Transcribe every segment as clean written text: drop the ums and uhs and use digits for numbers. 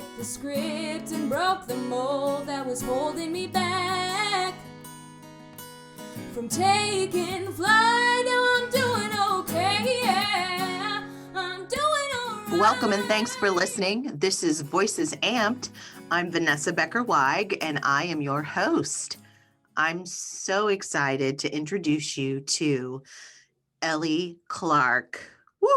flipped the script and broke the mold that was holding me back from taking flight. Now I'm doing okay, yeah. I'm doing alright. Welcome and thanks for listening. This is Voices Amped. I'm Vanessa Becker-Weig and I am your host. I'm so excited to introduce you to Ellie Clark. Woo!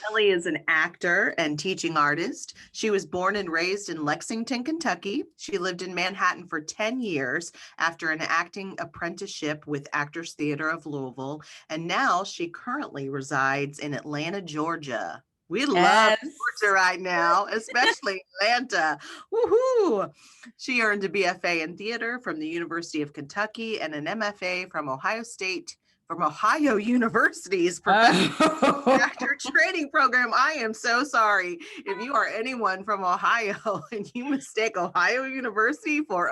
Ellie is an actor and teaching artist. She was born and raised in Lexington, Kentucky. She lived in Manhattan for 10 years after an acting apprenticeship with Actors Theater of Louisville. And now she currently resides in Atlanta, Georgia. We love Georgia right now, especially Atlanta. Woohoo! She earned a BFA in theater from the University of Kentucky and an MFA from Ohio University's professional actor training program. I am so sorry if you are anyone from Ohio and you mistake Ohio University for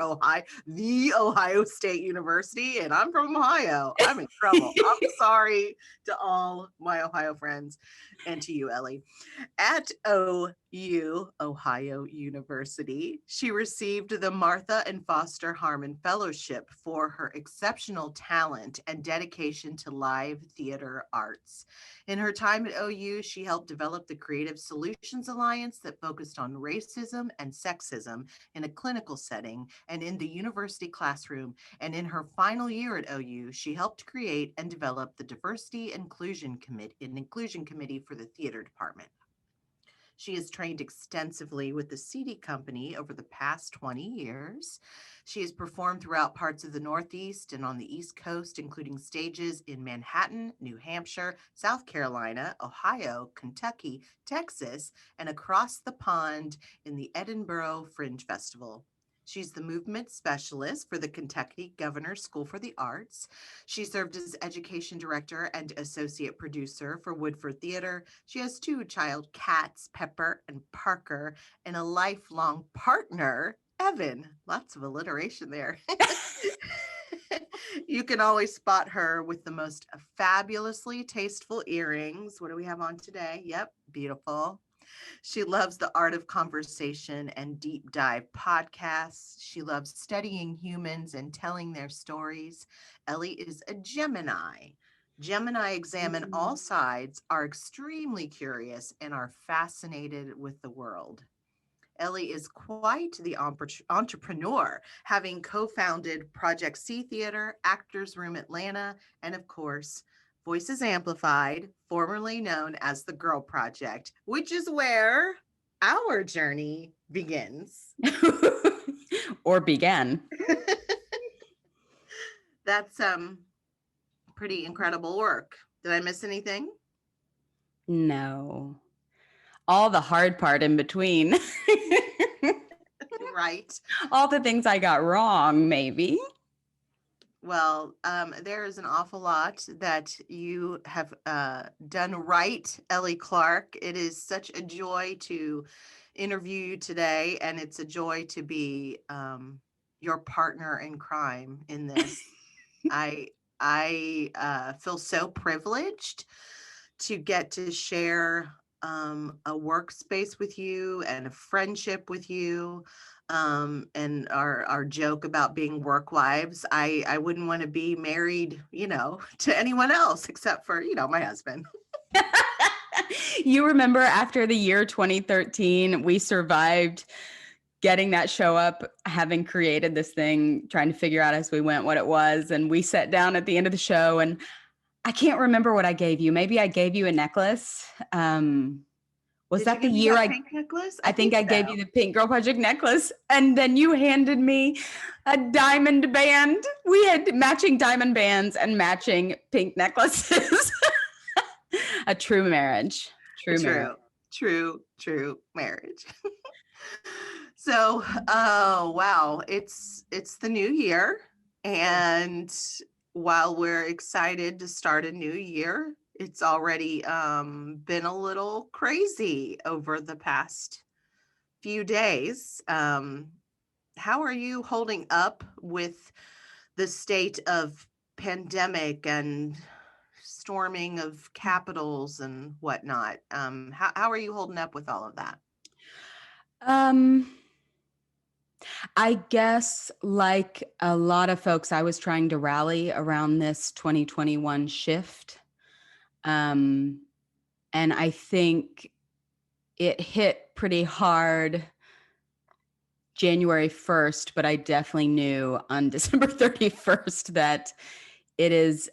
the Ohio State University, and I'm from Ohio. I'm in trouble. I'm sorry to all my Ohio friends and to you, Ellie. At Ohio University, she received the Martha and Foster Harmon Fellowship for her exceptional talent and dedication to live theater arts. In her time at OU, she helped develop the Creative Solutions Alliance that focused on racism and sexism in a clinical setting and in the university classroom. And in her final year at OU, she helped create and develop the Diversity Inclusion Committee for the theater department. She has trained extensively with the CD Company over the past 20 years. She has performed throughout parts of the Northeast and on the East Coast, including stages in Manhattan, New Hampshire, South Carolina, Ohio, Kentucky, Texas, and across the pond in the Edinburgh Fringe Festival. She's the movement specialist for the Kentucky Governor's School for the Arts. She served as education director and associate producer for Woodford Theater. She has two child cats, Pepper and Parker, and a lifelong partner, Evan. Lots of alliteration there. You can always spot her with the most fabulously tasteful earrings. What do we have on today? Yep, beautiful. She loves the art of conversation and deep dive podcasts. She loves studying humans and telling their stories. Ellie is a Gemini. Gemini examine all sides, are extremely curious, and are fascinated with the world. Ellie is quite the entrepreneur, having co-founded Project C Theater, Actors Room Atlanta, and of course, Voices Amplified, formerly known as the Girl Project, which is where our journey begins. Or began. That's pretty incredible work. Did I miss anything? No. All the hard part in between. Right. All the things I got wrong, maybe. Well, there is an awful lot that you have done right, Ellie Clark. It is such a joy to interview you today, and it's a joy to be your partner in crime in this. I feel so privileged to get to share a workspace with you and a friendship with you. And our joke about being work wives, I wouldn't want to be married, to anyone else except for, my husband. You remember after the year 2013, we survived getting that show up, having created this thing, trying to figure out as we went what it was. And we sat down at the end of the show and I can't remember what I gave you. Maybe I gave you a necklace. Was that the year pink necklace? I think I gave you the Pink Girl Project necklace, and then you handed me a diamond band. We had matching diamond bands and matching pink necklaces. A true marriage. True marriage. So, oh wow, it's the new year, and while we're excited to start a new year, it's already been a little crazy over the past few days. How are you holding up with the state of pandemic and storming of capitals and whatnot. How are you holding up with all of that? Um, I guess like a lot of folks, I was trying to rally around this 2021 shift. Um, and I think it hit pretty hard January 1st, but I definitely knew on December 31st that it is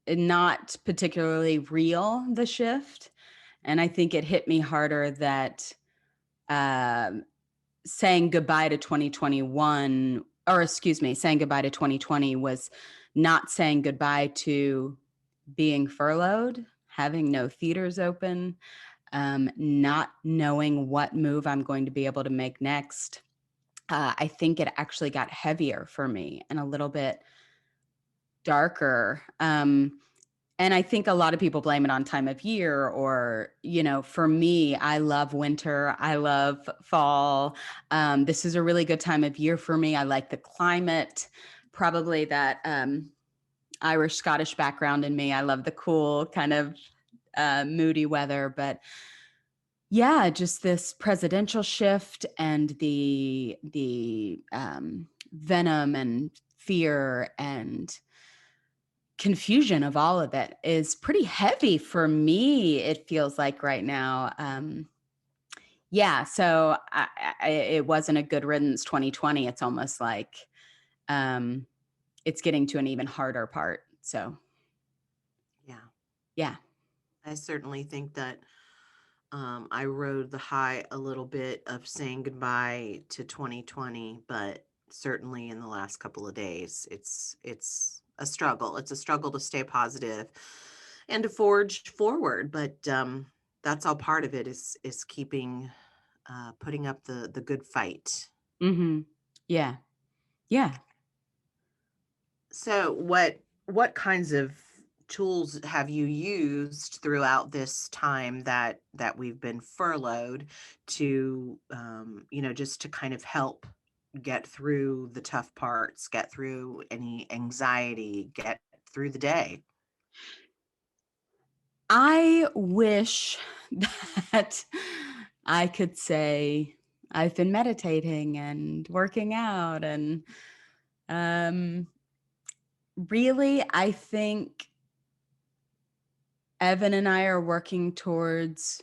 not particularly real, the shift. And I think it hit me harder that um, saying goodbye to 2021, or excuse me, saying goodbye to 2020 was not saying goodbye to being furloughed, having no theaters open, not knowing what move I'm going to be able to make next. I think it actually got heavier for me and a little bit darker. And I think a lot of people blame it on time of year, or, for me, I love winter. I love fall. This is a really good time of year for me. I like the climate, probably that Irish, Scottish background in me. I love the cool kind of moody weather, but yeah, just this presidential shift and the venom and fear and confusion of all of it is pretty heavy for me. It feels like right now. Yeah, so it wasn't a good riddance 2020. It's almost like um, it's getting to an even harder part. So Yeah, yeah. I certainly think that I rode the high a little bit of saying goodbye to 2020, but certainly in the last couple of days, it's a struggle. It's a struggle to stay positive and to forge forward. But that's all part of it is keeping putting up the good fight. Mm-hmm. Yeah. Yeah. So what kinds of tools have you used throughout this time that we've been furloughed to just to kind of help get through the tough parts, get through any anxiety, get through the day? I wish that I could say I've been meditating and working out and um really I think Evan and I are working towards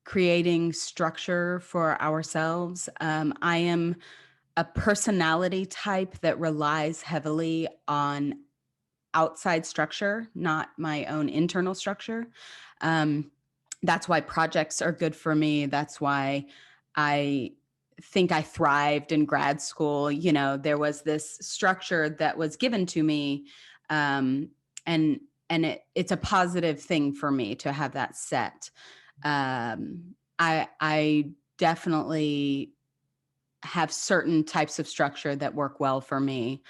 creating structure for ourselves. I am a personality type that relies heavily on outside structure, not my own internal structure. Um, that's why projects are good for me. That's why I think I thrived in grad school. There was this structure that was given to me, um, and it's a positive thing for me to have that set. I definitely have certain types of structure that work well for me.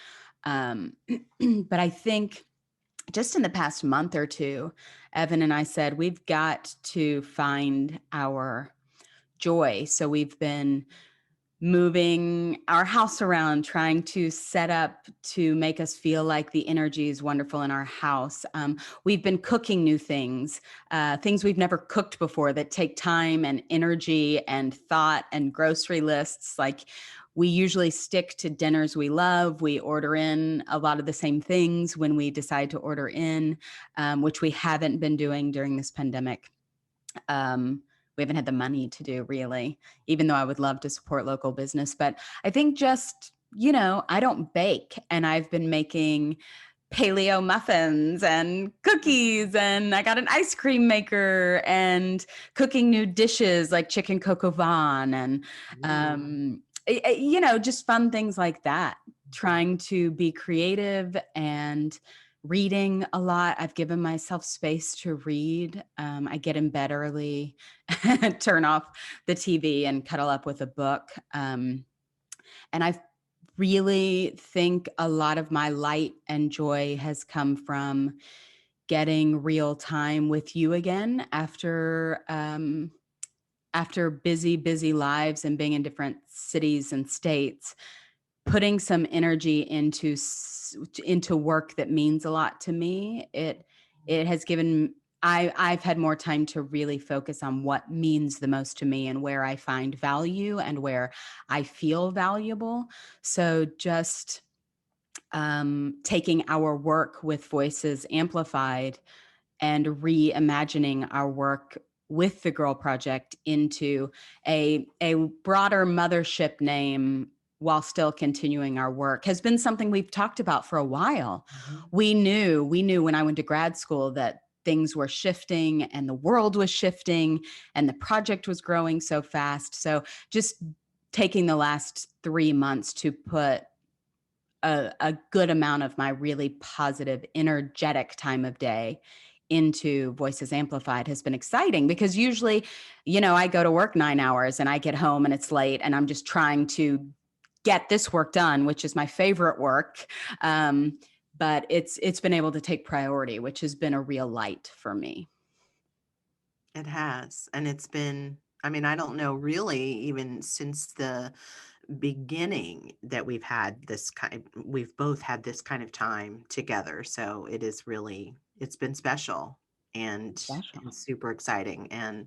But I think just in the past month or two, Evan and I said, we've got to find our joy. So we've been moving our house around, trying to set up to make us feel like the energy is wonderful in our house. We've been cooking new things, things we've never cooked before that take time and energy and thought and grocery lists. Like we usually stick to dinners we love. We order in a lot of the same things when we decide to order in, which we haven't been doing during this pandemic. We haven't had the money to do really, even though I would love to support local business. But I think just, I don't bake, and I've been making paleo muffins and cookies, and I got an ice cream maker and cooking new dishes like chicken coq au vin and, just fun things like that, trying to be creative and reading a lot. I've given myself space to read. I get in bed early, turn off the TV and cuddle up with a book. And I really think a lot of my light and joy has come from getting real time with you again after busy lives and being in different cities and states, putting some energy into into work that means a lot to me. It has given I've had more time to really focus on what means the most to me and where I find value and where I feel valuable. So just taking our work with Voices Amplified and reimagining our work with the Girl Project into a broader mothership name while still continuing our work has been something we've talked about for a while. We knew when I went to grad school that things were shifting and the world was shifting and the project was growing so fast. So just taking the last 3 months to put a good amount of my really positive, energetic time of day into Voices Amplified has been exciting, because usually, I go to work 9 hours and I get home and it's late and I'm just trying to get this work done, which is my favorite work. But it's been able to take priority, which has been a real light for me. It has. And it's been, I mean, I don't know really, even since the beginning that we've both had this kind of time together. So it is really, it's been special and Special. super exciting. And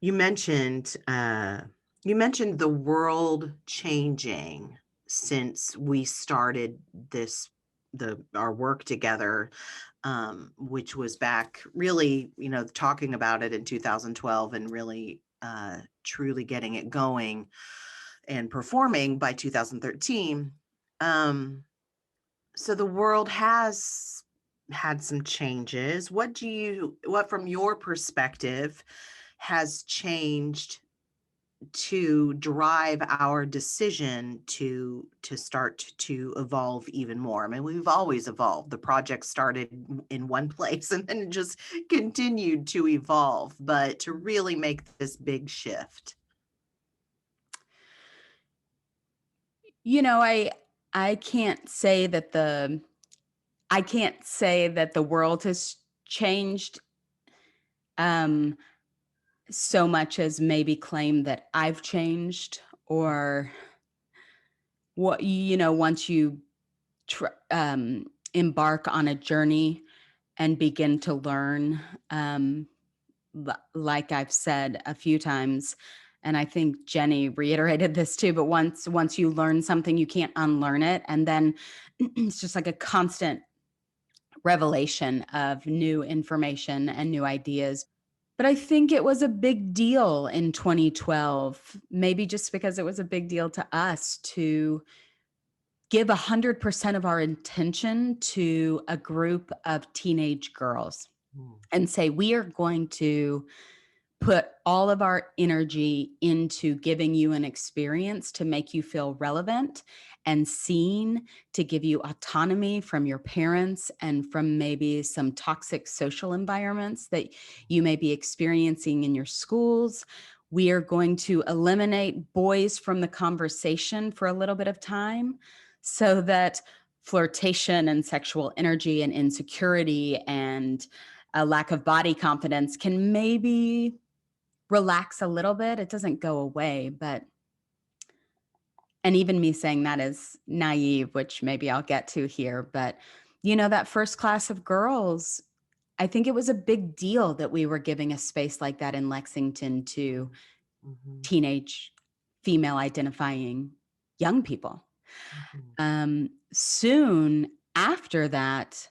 you mentioned the world changing since we started our work together, which was back really, talking about it in 2012 and really truly getting it going and performing by 2013. So the world has had some changes. What from your perspective has changed to drive our decision to start to evolve even more? I mean, we've always evolved. The project started in one place and then it just continued to evolve, but to really make this big shift. I can't say that the world has changed so much as maybe claim that I've changed, or once you embark on a journey and begin to learn, like I've said a few times, and I think Jenny reiterated this too, but once you learn something, you can't unlearn it. And then it's just like a constant revelation of new information and new ideas. But I think it was a big deal in 2012, maybe just because it was a big deal to us to give 100% of our intention to a group of teenage girls and say, we are going to put all of our energy into giving you an experience to make you feel relevant and seen, to give you autonomy from your parents and from maybe some toxic social environments that you may be experiencing in your schools. We are going to eliminate boys from the conversation for a little bit of time so that flirtation and sexual energy and insecurity and a lack of body confidence can maybe relax a little bit. It doesn't go away, and even me saying that is naive, which maybe I'll get to here. But, that first class of girls, I think it was a big deal that we were giving a space like that in Lexington to teenage female identifying young people. Soon after that,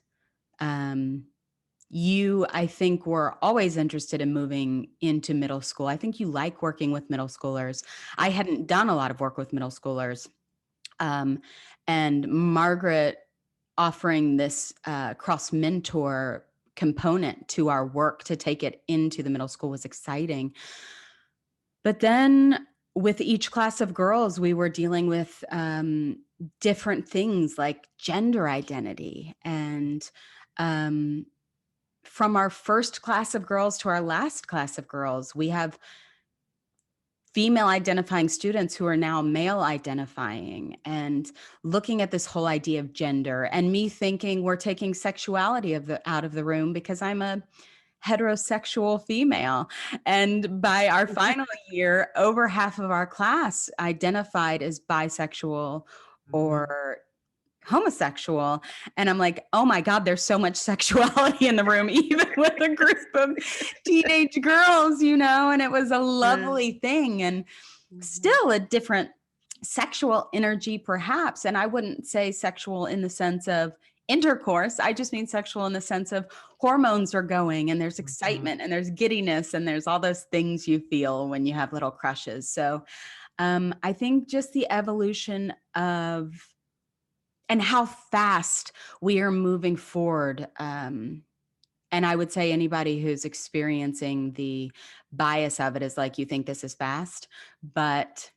you, I think, were always interested in moving into middle school. I think you like working with middle schoolers. I hadn't done a lot of work with middle schoolers. And Margaret offering this cross mentor component to our work to take it into the middle school was exciting. But then with each class of girls, we were dealing with different things like gender identity. And from our first class of girls to our last class of girls, we have female identifying students who are now male identifying, and looking at this whole idea of gender, and me thinking we're taking sexuality out of the room because I'm a heterosexual female. And by our final year, over half of our class identified as bisexual or homosexual. And I'm like, oh my God, there's so much sexuality in the room, even with a group of teenage girls, and it was a lovely thing, and still a different sexual energy perhaps. And I wouldn't say sexual in the sense of intercourse. I just mean sexual in the sense of hormones are going, and there's excitement and there's giddiness and there's all those things you feel when you have little crushes. So I think just the evolution of and how fast we are moving forward. And I would say anybody who's experiencing the bias of it is like, you think this is fast, but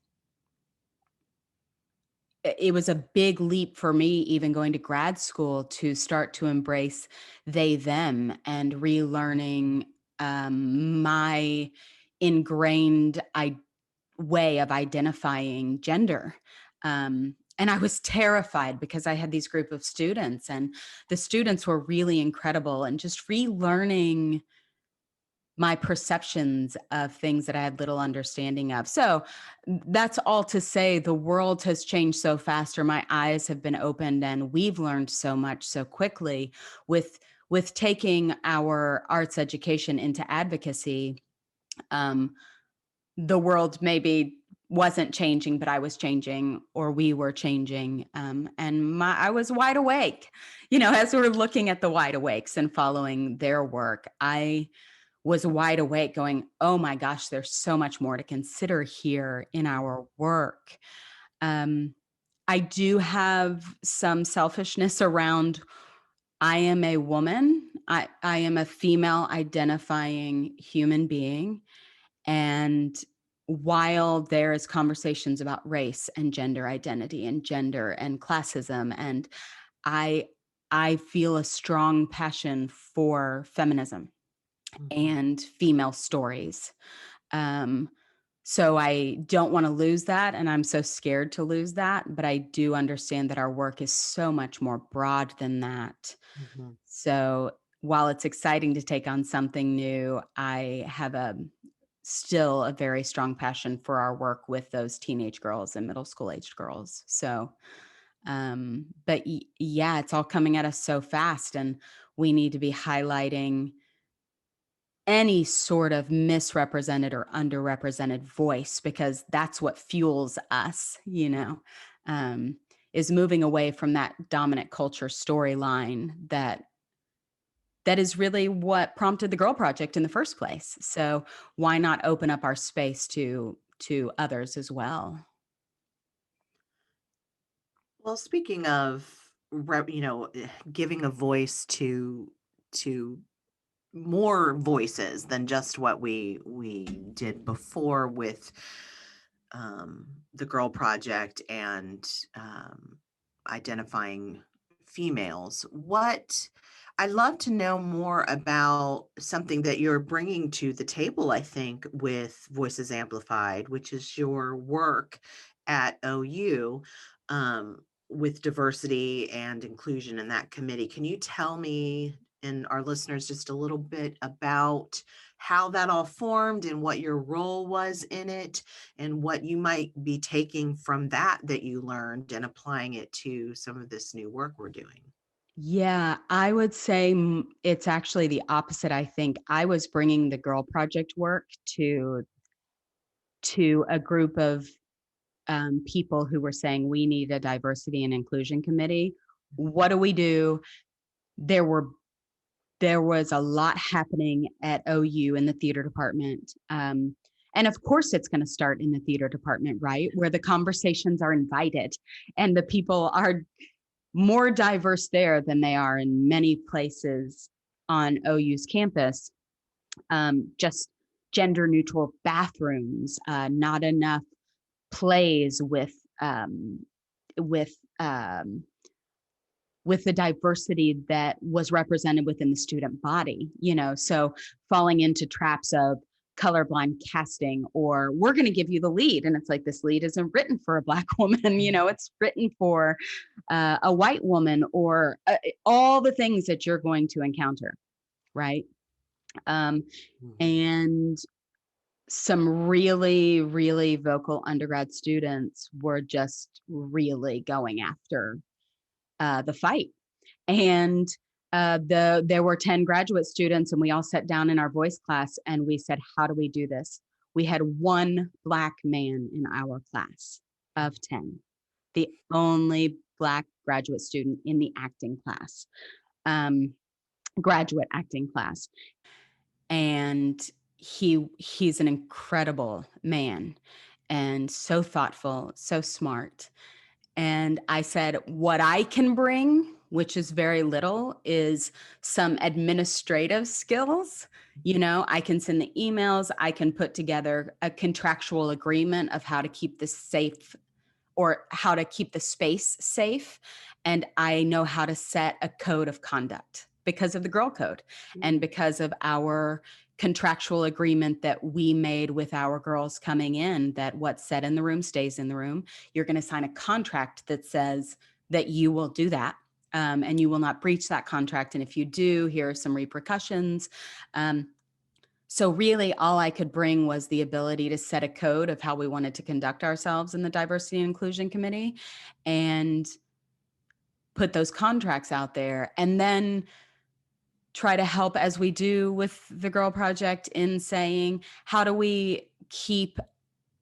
it was a big leap for me, even going to grad school, to start to embrace they, them, and relearning my ingrained way of identifying gender. And I was terrified because I had these group of students, and the students were really incredible, and just relearning my perceptions of things that I had little understanding of. So that's all to say the world has changed so fast, or my eyes have been opened, and we've learned so much so quickly with taking our arts education into advocacy. The world maybe wasn't changing, but I was changing, or we were changing. And I was wide awake, as we were looking at the wide awakes and following their work. I was wide awake going, oh my gosh, there's so much more to consider here in our work. I do have some selfishness around, I am a woman. I am a female identifying human being. And while there is conversations about race and gender identity and gender and classism, and I feel a strong passion for feminism and female stories. So I don't want to lose that, and I'm so scared to lose that, but I do understand that our work is so much more broad than that. So while it's exciting to take on something new, I have still a very strong passion for our work with those teenage girls and middle school aged girls. So, but yeah, it's all coming at us so fast, and we need to be highlighting any sort of misrepresented or underrepresented voice, because that's what fuels us, is moving away from that dominant culture storyline that is really what prompted the Girl Project in the first place. So why not open up our space to others as well? Well, speaking of, giving a voice to more voices than just what we did before with the Girl Project and identifying females, I'd love to know more about something that you're bringing to the table, I think, with Voices Amplified, which is your work at OU, with diversity and inclusion in that committee. Can you tell me and our listeners just a little bit about how that all formed and what your role was in it, and what you might be taking from that you learned and applying it to some of this new work we're doing? Yeah, I would say it's actually the opposite. I think I was bringing the Girl Project work to a group of people who were saying, we need a diversity and inclusion committee. What do we do? There was a lot happening at OU in the theater department. And of course, it's going to start in the theater department, right? Where the conversations are invited and the people are more diverse there than they are in many places on OU's campus. Just gender neutral bathrooms, not enough plays with the diversity that was represented within the student body, so falling into traps of colorblind casting, or we're going to give you the lead. And it's like, this lead isn't written for a Black woman, it's written for a white woman, or all the things that you're going to encounter. Right. And some really, really vocal undergrad students were just really going after the fight. And there were 10 graduate students, and we all sat down in our voice class and we said, how do we do this? We had one Black man in our class of 10, the only Black graduate student in the acting class, graduate acting class. And he's an incredible man and so thoughtful, so smart. And I said, what I can bring, which is very little, is some administrative skills. I can send the emails, I can put together a contractual agreement of how to keep this safe or how to keep the space safe. And I know how to set a code of conduct because of the Girl Code and because of our contractual agreement that we made with our girls coming in, that what's said in the room stays in the room. You're going to sign a contract that says that you will do that, and you will not breach that contract. And if you do, here are some repercussions. So really all I could bring was the ability to set a code of how we wanted to conduct ourselves in the Diversity and Inclusion Committee and put those contracts out there, and then try to help, as we do with the Girl Project, in saying, how do we keep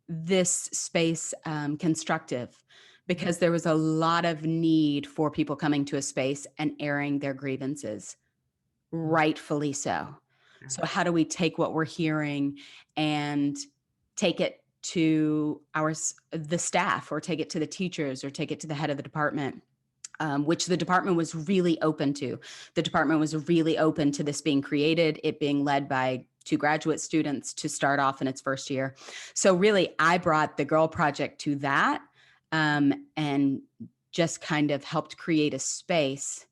this space constructive? Because there was a lot of need for people coming to a space and airing their grievances, rightfully so. So how do we take what we're hearing and take it to the staff, or take it to the teachers, or take it to the head of the department? Which the department was really open to. The department was really open to this being created, it being led by 2 graduate students to start off in its first year. So really, I brought the Girl Project to that, and just kind of helped create a space.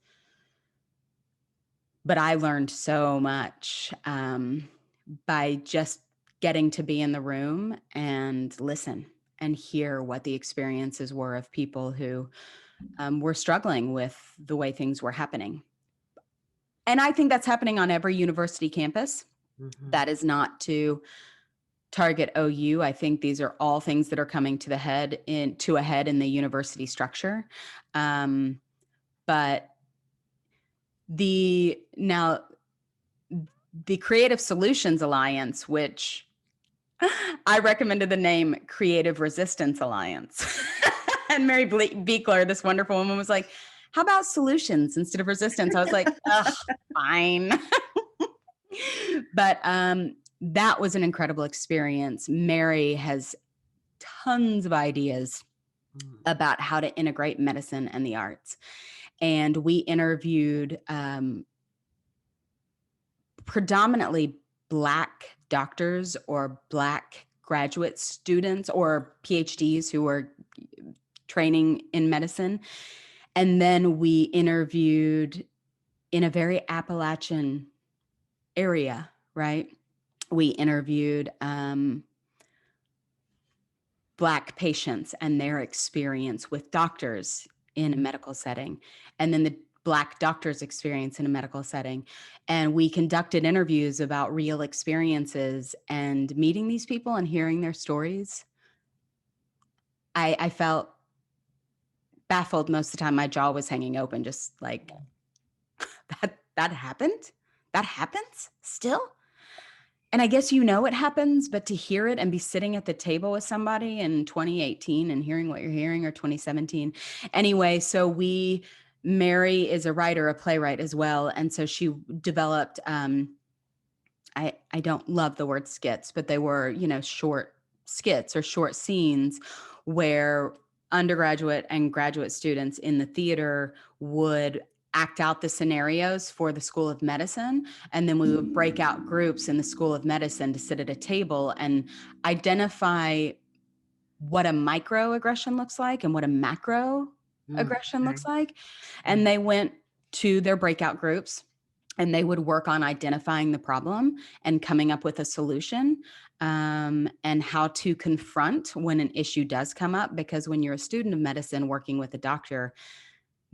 But I learned so much by just getting to be in the room and listen and hear what the experiences were of people who were struggling with the way things were happening. And I think that's happening on every university campus. That is not to target OU. I think these are all things that are coming to a head in the university structure. But the Creative Solutions Alliance, which I recommended the name Creative Resistance Alliance. And Mary Beekler, this wonderful woman, was like, how about solutions instead of resistance? I was like, fine. But that was an incredible experience. Mary has tons of ideas about how to integrate medicine and the arts. And we interviewed predominantly Black doctors or Black graduate students or PhDs who were training in medicine. And then we interviewed in a very Appalachian area, right? We interviewed Black patients and their experience with doctors in a medical setting, and then the Black doctors' experience in a medical setting. And we conducted interviews about real experiences, and meeting these people and hearing their stories, I felt baffled most of the time. My jaw was hanging open, just like, that happened? That happens still? And I guess it happens, but to hear it and be sitting at the table with somebody in 2018 and hearing what you're hearing, or 2017. Anyway, so Mary is a writer, a playwright as well. And so she developed, I don't love the word skits, but they were, short skits or short scenes where undergraduate and graduate students in the theater would act out the scenarios for the School of Medicine. And then we would break out groups in the School of Medicine to sit at a table and identify what a microaggression looks like and what a macro aggression looks like. And they went to their breakout groups and they would work on identifying the problem and coming up with a solution, and how to confront when an issue does come up. Because when you're a student of medicine working with a doctor,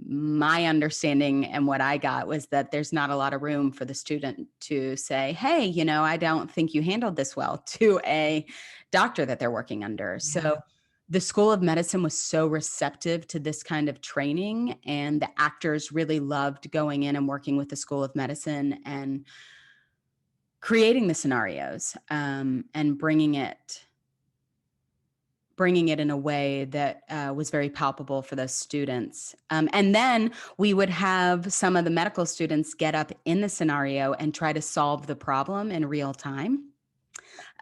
my understanding and what I got was that there's not a lot of room for the student to say, hey, I don't think you handled this well, to a doctor that they're working under. So the School of Medicine was so receptive to this kind of training, and the actors really loved going in and working with the School of Medicine and creating the scenarios, and bringing it in a way that was very palpable for those students. And then we would have some of the medical students get up in the scenario and try to solve the problem in real time.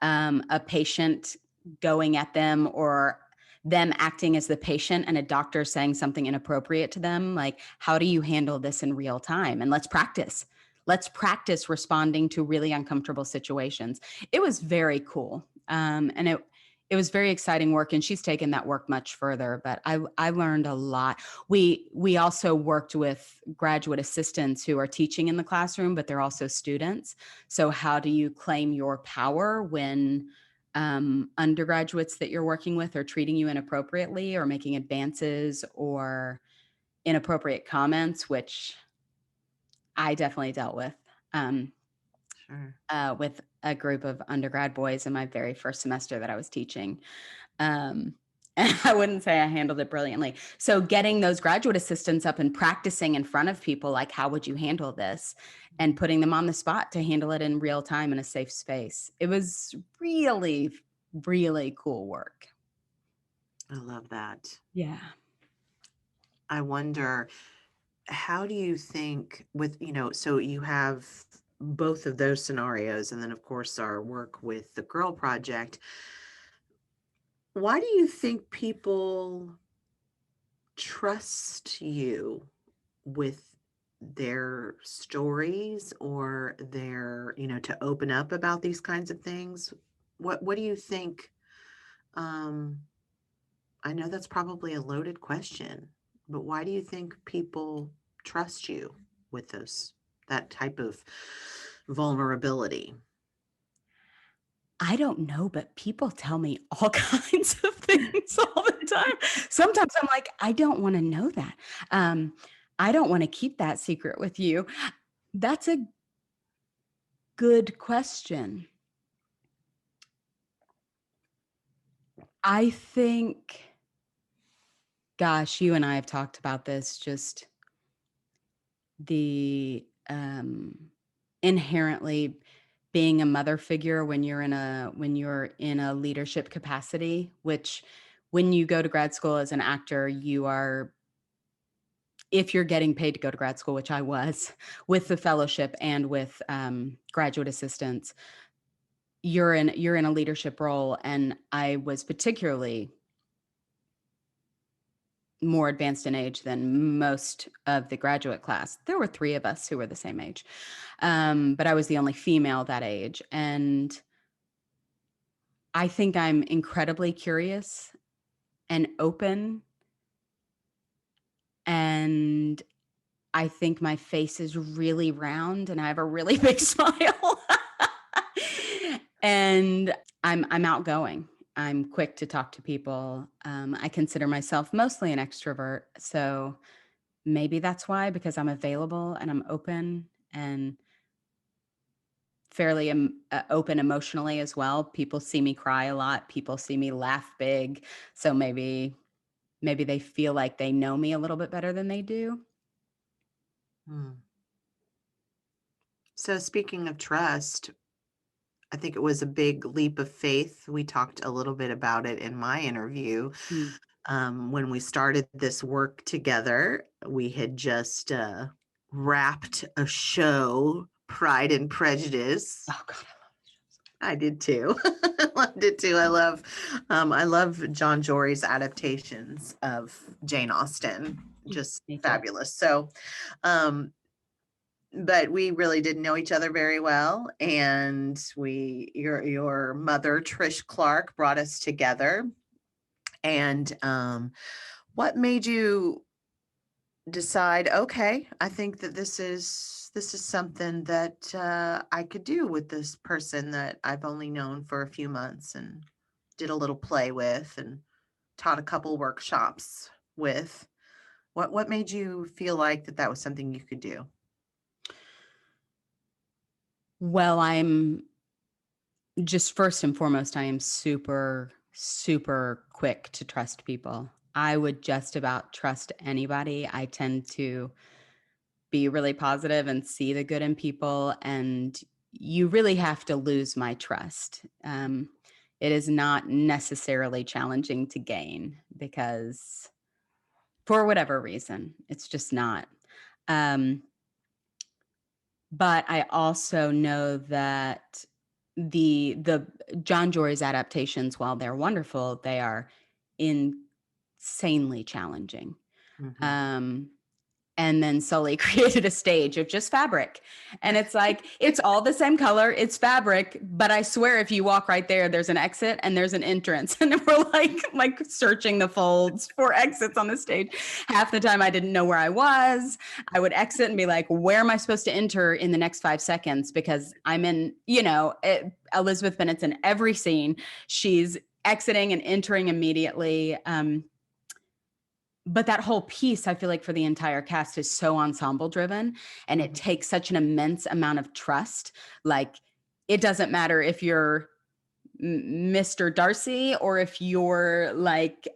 A patient going at them, or them acting as the patient, and a doctor saying something inappropriate to them, like, how do you handle this in real time? And let's practice. Let's practice responding to really uncomfortable situations. It was very cool. And it was very exciting work, and she's taken that work much further, but I learned a lot. We also worked with graduate assistants who are teaching in the classroom, but they're also students. So how do you claim your power when undergraduates that you're working with are treating you inappropriately or making advances or inappropriate comments, which I definitely dealt with. Sure. With a group of undergrad boys in my very first semester that I was teaching. And I wouldn't say I handled it brilliantly. So getting those graduate assistants up and practicing in front of people, like, how would you handle this? And putting them on the spot to handle it in real time in a safe space. It was really, really cool work. I love that. Yeah. I wonder, how do you think so you have both of those scenarios, and then of course our work with the Girl Project. Why do you think people trust you with their stories, or their, to open up about these kinds of things? What do you think? Um, I know that's probably a loaded question, but why do you think people trust you with that type of vulnerability? I don't know, but people tell me all kinds of things all the time. Sometimes I'm like, I don't want to know that. I don't want to keep that secret with you. That's a good question. I think, gosh, you and I have talked about this, just the inherently being a mother figure when you're in a leadership capacity, which when you go to grad school as an actor, you are, if you're getting paid to go to grad school, which I was with the fellowship and with graduate assistants, you're in a leadership role. And I was particularly more advanced in age than most of the graduate class. There were 3 of us who were the same age. But I was the only female that age. And I think I'm incredibly curious and open. And I think my face is really round and I have a really big smile. And I'm outgoing. I'm quick to talk to people. I consider myself mostly an extrovert. So maybe that's why, because I'm available and I'm open and fairly open emotionally as well. People see me cry a lot. People see me laugh big. So maybe they feel like they know me a little bit better than they do. Hmm. So speaking of trust, I think it was a big leap of faith. We talked a little bit about it in my interview. Mm. When we started this work together, we had just wrapped a show, Pride and Prejudice. Oh God, I did too. Loved it too. I love John Jory's adaptations of Jane Austen. Just me too. fabulous. So, but we really didn't know each other very well, and your mother Trish Clark brought us together. And what made you decide, okay, I think that this is something that I could do with this person that I've only known for a few months and did a little play with and taught a couple workshops with? What made you feel like that was something you could do? Well, I'm just, first and foremost, I am super, super quick to trust people. I would just about trust anybody. I tend to be really positive and see the good in people, and you really have to lose my trust. It is not necessarily challenging to gain because for whatever reason, it's just not. Um, but I also know that the John Jory's adaptations, while they're wonderful, they are insanely challenging. Mhm. Um, and then Sully created a stage of just fabric. And it's like, it's all the same color, it's fabric, but I swear if you walk right there, there's an exit and there's an entrance. And we're like searching the folds for exits on the stage. Half the time I didn't know where I was. I would exit and be like, where am I supposed to enter in the next 5 seconds? Because I'm in, Elizabeth Bennet's in every scene. She's exiting and entering immediately. But that whole piece, I feel like for the entire cast is so ensemble driven, and it takes such an immense amount of trust. Like, it doesn't matter if you're Mr. Darcy or if you're like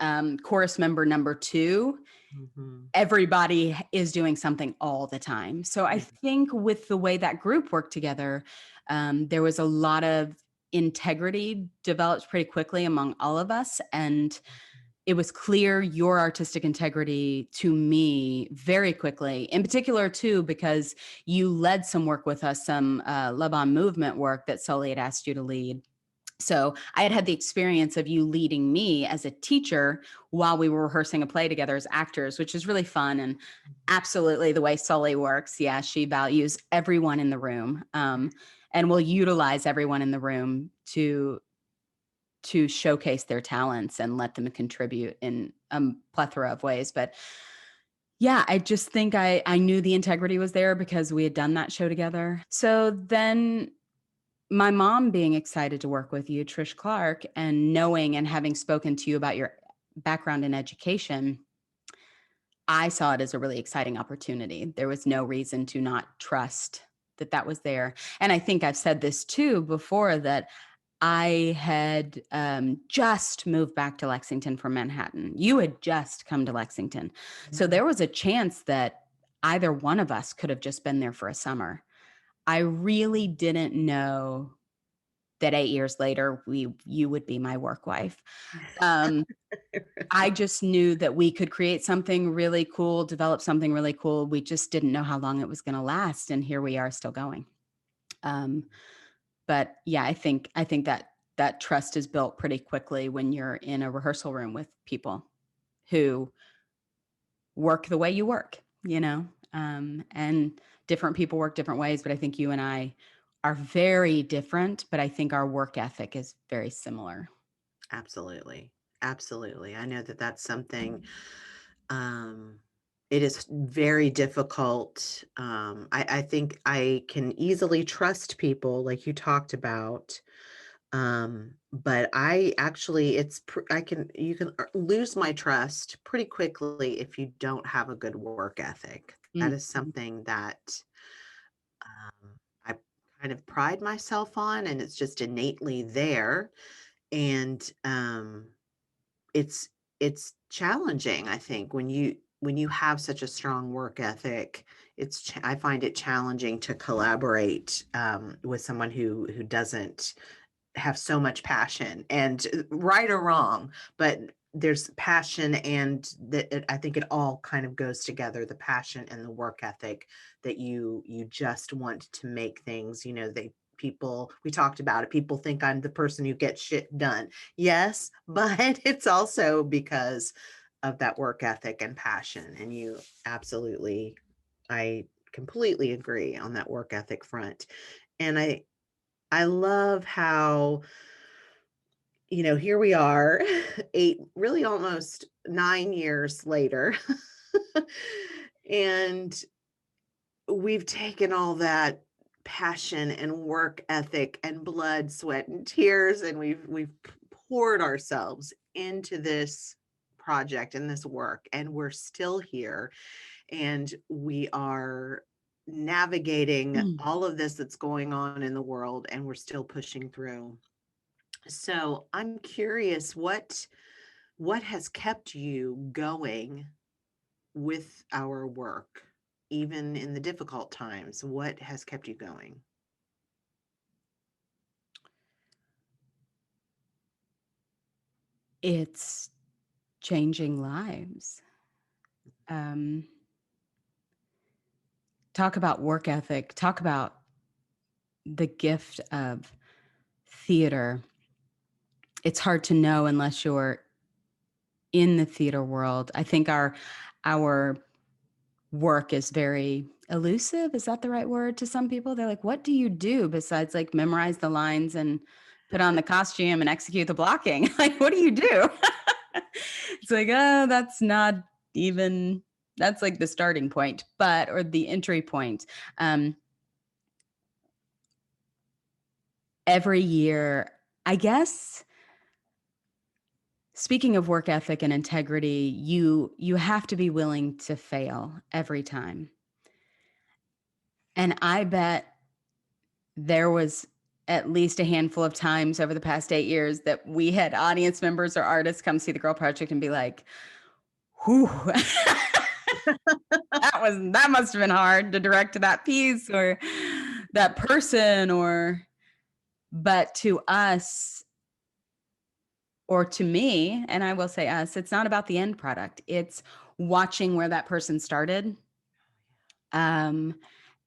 chorus member number 2, Mhm. everybody is doing something all the time. So I think with the way that group worked together, there was a lot of integrity developed pretty quickly among all of us. And it was clear your artistic integrity to me very quickly, in particular too, because you led some work with us, some Le Bon movement work that Sully had asked you to lead. So I had had the experience of you leading me as a teacher while we were rehearsing a play together as actors, which is really fun and absolutely the way Sully works. Yeah, she values everyone in the room, and will utilize everyone in the room to showcase their talents and let them contribute in a plethora of ways. But yeah, I just think I knew the integrity was there because we had done that show together. So then my mom being excited to work with you, Trish Clark, and knowing and having spoken to you about your background in education, I saw it as a really exciting opportunity. There was no reason to not trust that that was there. And I think I've said this too before, that I had just moved back to Lexington from Manhattan. You had just come to Lexington. So there was a chance that either one of us could have just been there for a summer. I really didn't know that 8 years later, you would be my work wife. I just knew that we could create something really cool, develop something really cool. We just didn't know how long it was going to last. And here we are still going. But yeah, I think that trust is built pretty quickly when you're in a rehearsal room with people who work the way you work, and different people work different ways. But I think you and I are very different, but I think our work ethic is very similar. Absolutely. Absolutely. I know that that's something, it is very difficult. I think I can easily trust people like you talked about. But I actually, you can lose my trust pretty quickly if you don't have a good work ethic. That Mm. is something that I kind of pride myself on, and it's just innately there. And it's it's challenging, I think, when you have such a strong work ethic. I find it challenging to collaborate with someone who doesn't have so much passion, and right or wrong, but there's passion, and I think it all kind of goes together, the passion and the work ethic, that you just want to make things, we talked about it, people think I'm the person who gets shit done. Yes, but it's also because of that work ethic and passion. And I completely agree on that work ethic front. And I love how, here we are, really almost 9 years later, and we've taken all that passion and work ethic and blood, sweat, and tears, and we've poured ourselves into this project and this work, and we're still here, and we are navigating all of this that's going on in the world, and we're still pushing through. So I'm curious, What has kept you going with our work, even in the difficult times? What has kept you going? It's changing lives. Um, talk about work ethic, talk about the gift of theater. It's hard to know unless you're in the theater world. I think our work is very elusive. Is that the right word to some people? They're like, what do you do besides like memorize the lines and put on the costume and execute the blocking? Like, what do you do? It's like, oh, that's not even, that's like the starting point, but, or the entry point. Every year, I guess, speaking of work ethic and integrity, you have to be willing to fail every time. And I bet there was at least a handful of times over the past 8 years that we had audience members or artists come see the Girl Project and be like, whew, that must have been hard to direct that piece or that person, but to us, or to me, and I will say us, it's not about the end product. It's watching where that person started.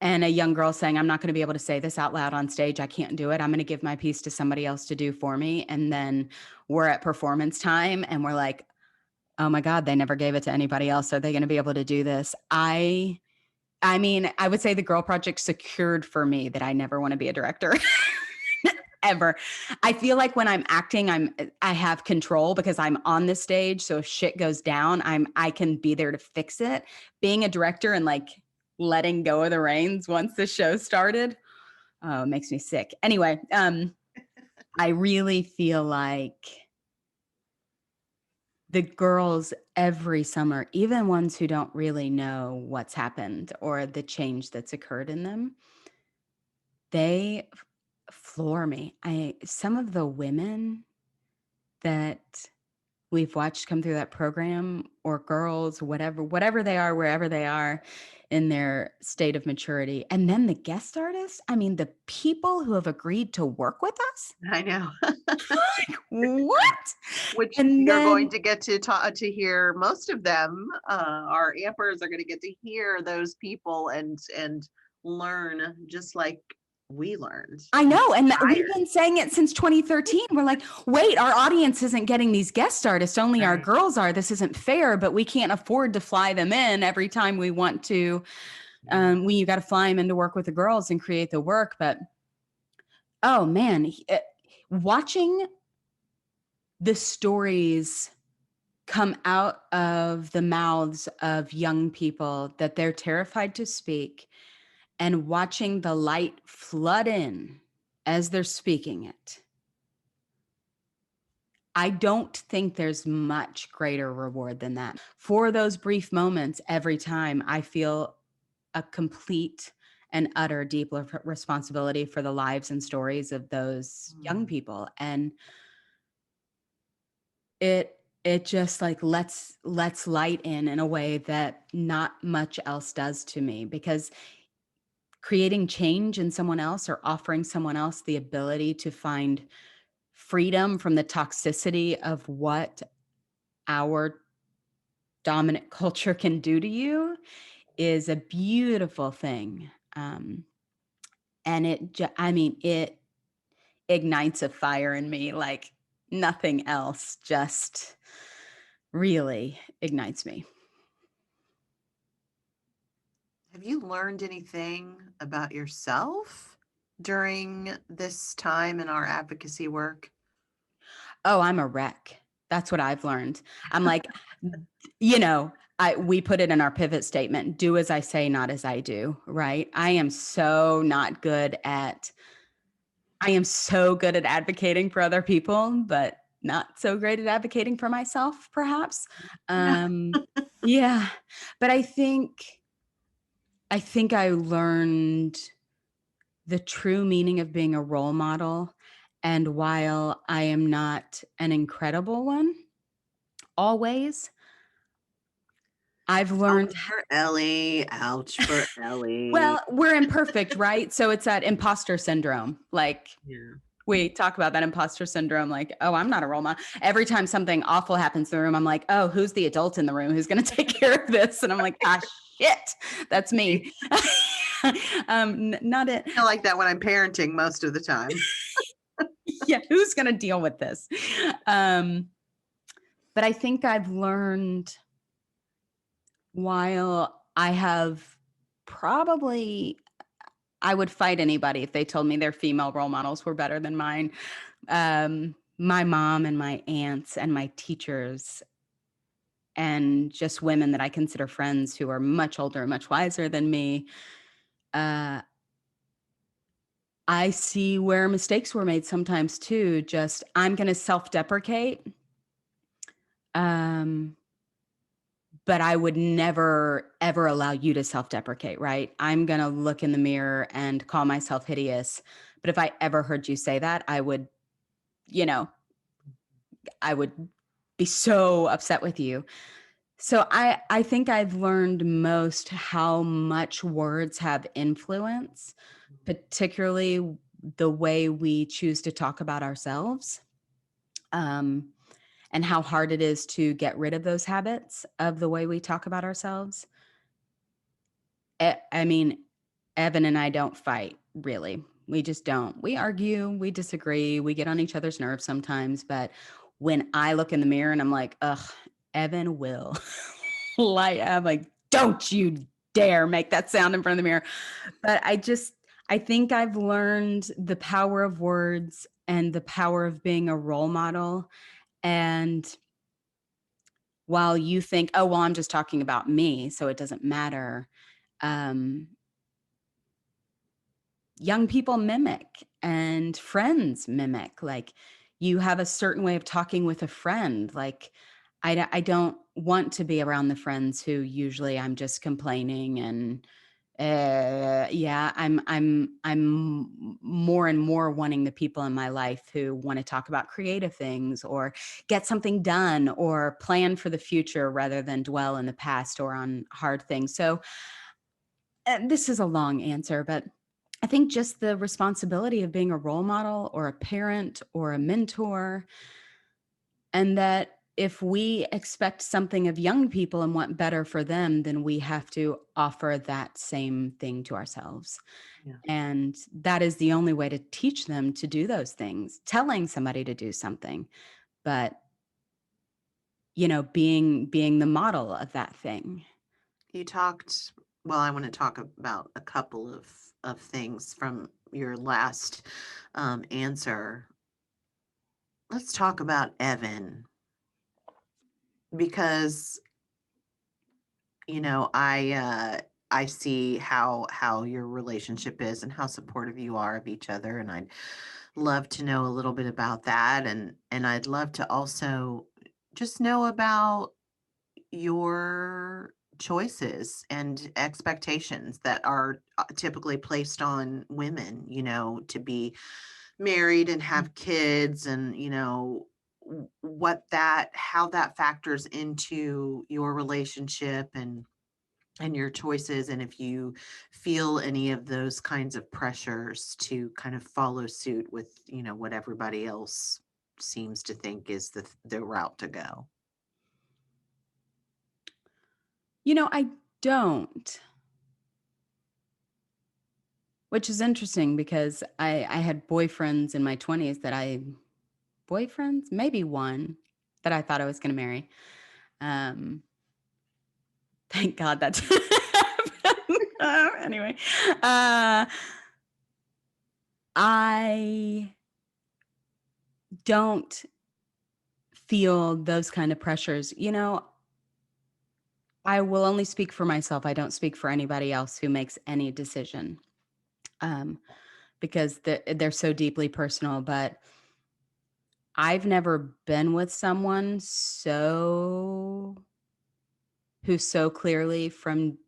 And a young girl saying, I'm not going to be able to say this out loud on stage. I can't do it. I'm going to give my piece to somebody else to do for me. And then we're at performance time and we're like, oh my God, they never gave it to anybody else. Are they going to be able to do this? I mean, I would say the Girl Project secured for me that I never want to be a director. Ever. I feel like when I'm acting, I have control because I'm on the stage. So if shit goes down, I can be there to fix it. Being a director and like letting go of the reins once the show started, oh, it makes me sick. Anyway, I really feel like the girls every summer, even ones who don't really know what's happened or the change that's occurred in them, they floor me. Some of the women that we've watched come through that program, or girls, whatever they are, wherever they are in their state of maturity. And then the guest artists, I mean, the people who have agreed to work with us. I know. What? Which And you're going then to get to talk to hear most of them. Our ampers are going to get to hear those people and learn just like we learned. I know, and we've Inspired. been saying it since 2013. We're like, wait, our audience isn't getting these guest artists, only our Right. girls are. This isn't fair, but we can't afford to fly them in every time we want to. You got to fly them in to work with the girls and create the work. But oh man, watching the stories come out of the mouths of young people that they're terrified to speak, and watching the light flood in as they're speaking it. I don't think there's much greater reward than that. For those brief moments, every time I feel a complete and utter deep responsibility for the lives and stories of those young people. And it just like lets light in a way that not much else does to me, because creating change in someone else or offering someone else the ability to find freedom from the toxicity of what our dominant culture can do to you is a beautiful thing. And it ignites a fire in me like nothing else, just really ignites me. Have you learned anything about yourself during this time in our advocacy work? Oh, I'm a wreck. That's what I've learned. I'm like, we put it in our pivot statement, do as I say, not as I do, right? I am so good at advocating for other people, but not so great at advocating for myself, perhaps. Yeah. But I think I learned the true meaning of being a role model. And while I am not an incredible one, always. I've learned, Ouch for Ellie. Ouch for Ellie. well, we're imperfect, right? So it's that imposter syndrome. Like, Yeah. we talk about that imposter syndrome, like, oh, I'm not a role model. Every time something awful happens in the room, I'm like, oh, who's the adult in the room who's going to take care of this? And I'm like, ah, shit, that's me. Not it. I feel like that when I'm parenting most of the time. Yeah, who's going to deal with this? But I think I've learned, while I have probably, I would fight anybody if they told me their female role models were better than mine. My mom and my aunts and my teachers and just women that I consider friends who are much older and much wiser than me. Uh, I see where mistakes were made sometimes too. Just, I'm going to self-deprecate. But I would never, ever allow you to self-deprecate, right? I'm going to look in the mirror and call myself hideous. But if I ever heard you say that, I would, you know, I would be so upset with you. So I think I've learned most how much words have influence, particularly the way we choose to talk about ourselves. And how hard it is to get rid of those habits of the way we talk about ourselves. I mean, Evan and I don't fight, really. We just don't. We argue, we disagree, we get on each other's nerves sometimes. But when I look in the mirror and I'm like, ugh, Evan will I'm like, don't you dare make that sound in front of the mirror. But I think I've learned the power of words and the power of being a role model. And while you think, oh, well, I'm just talking about me, so it doesn't matter. Um, Young people mimic and friends mimic. Like, you have a certain way of talking with a friend. Like, I don't want to be around the friends who usually I'm just complaining and yeah, I'm more and more wanting the people in my life who want to talk about creative things or get something done or plan for the future rather than dwell in the past or on hard things. So this is a long answer, but I think just the responsibility of being a role model or a parent or a mentor, and that if we expect something of young people and want better for them, then we have to offer that same thing to ourselves. Yeah. And that is the only way to teach them to do those things, telling somebody to do something, but being the model of that thing. You talked, well, I want to talk about a couple of things from your last answer. Let's talk about Evan, because I see how your relationship is and how supportive you are of each other, and I'd love to know a little bit about that, and I'd love to also just know about your choices and expectations that are typically placed on women, to be married and have kids, and how that factors into your relationship and your choices, and if you feel any of those kinds of pressures to kind of follow suit with what everybody else seems to think is the route to go. I don't, which is interesting because I had boyfriends in my 20s boyfriends, maybe one that I thought I was going to marry. Thank God that's anyway. I don't feel those kind of pressures. I will only speak for myself. I don't speak for anybody else who makes any decision, because they're so deeply personal. But I've never been with someone who so clearly from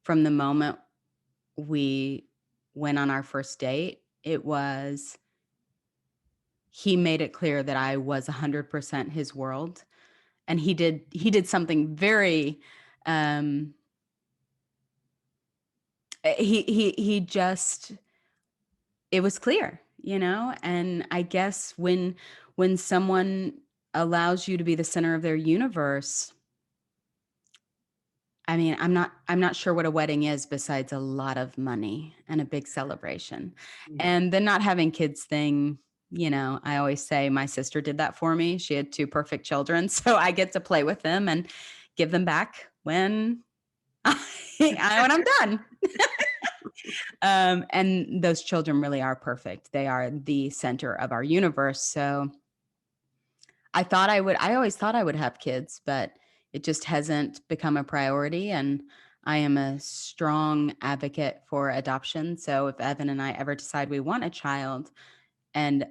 the moment we went on our first date, he made it clear that I was 100% his world And he did something very, he just, it was clear, and I guess when someone allows you to be the center of their universe, I mean, I'm not sure what a wedding is besides a lot of money and a big celebration. Yeah. And the not having kids thing, I always say my sister did that for me. She had two perfect children, so I get to play with them and give them back when when I'm done. And those children really are perfect. They are the center of our universe. So I always thought I would have kids, but it just hasn't become a priority. And I am a strong advocate for adoption. So if Evan and I ever decide we want a child, and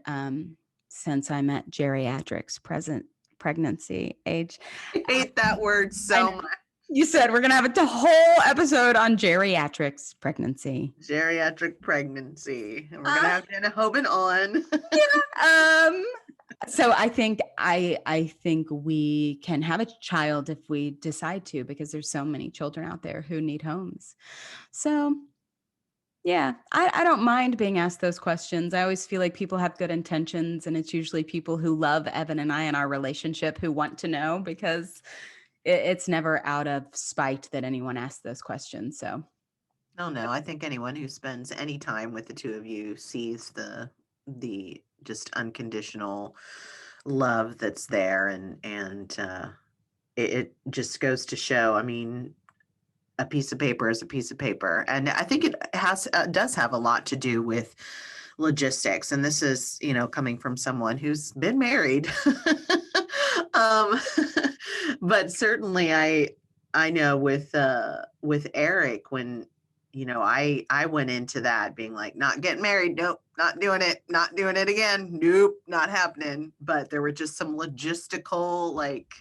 since I'm at geriatrics pregnancy age, I hate that word so much. You said we're going to have a whole episode on geriatrics pregnancy. Geriatric pregnancy. And we're going to have Jenna Hoban on. So I think we can have a child if we decide to, because there's so many children out there who need homes. So yeah, I don't mind being asked those questions. I always feel like people have good intentions, and it's usually people who love Evan and I and our relationship who want to know, because it's never out of spite that anyone asks those questions. So No, I think anyone who spends any time with the two of you sees the just unconditional love that's there, and it just goes to show. I mean, a piece of paper is a piece of paper, and I think it does have a lot to do with logistics. And this is, coming from someone who's been married. um, but certainly I know with Eric, when I went into that being like, not getting married, nope, not doing it again, nope, not happening. But there were just some logistical, like,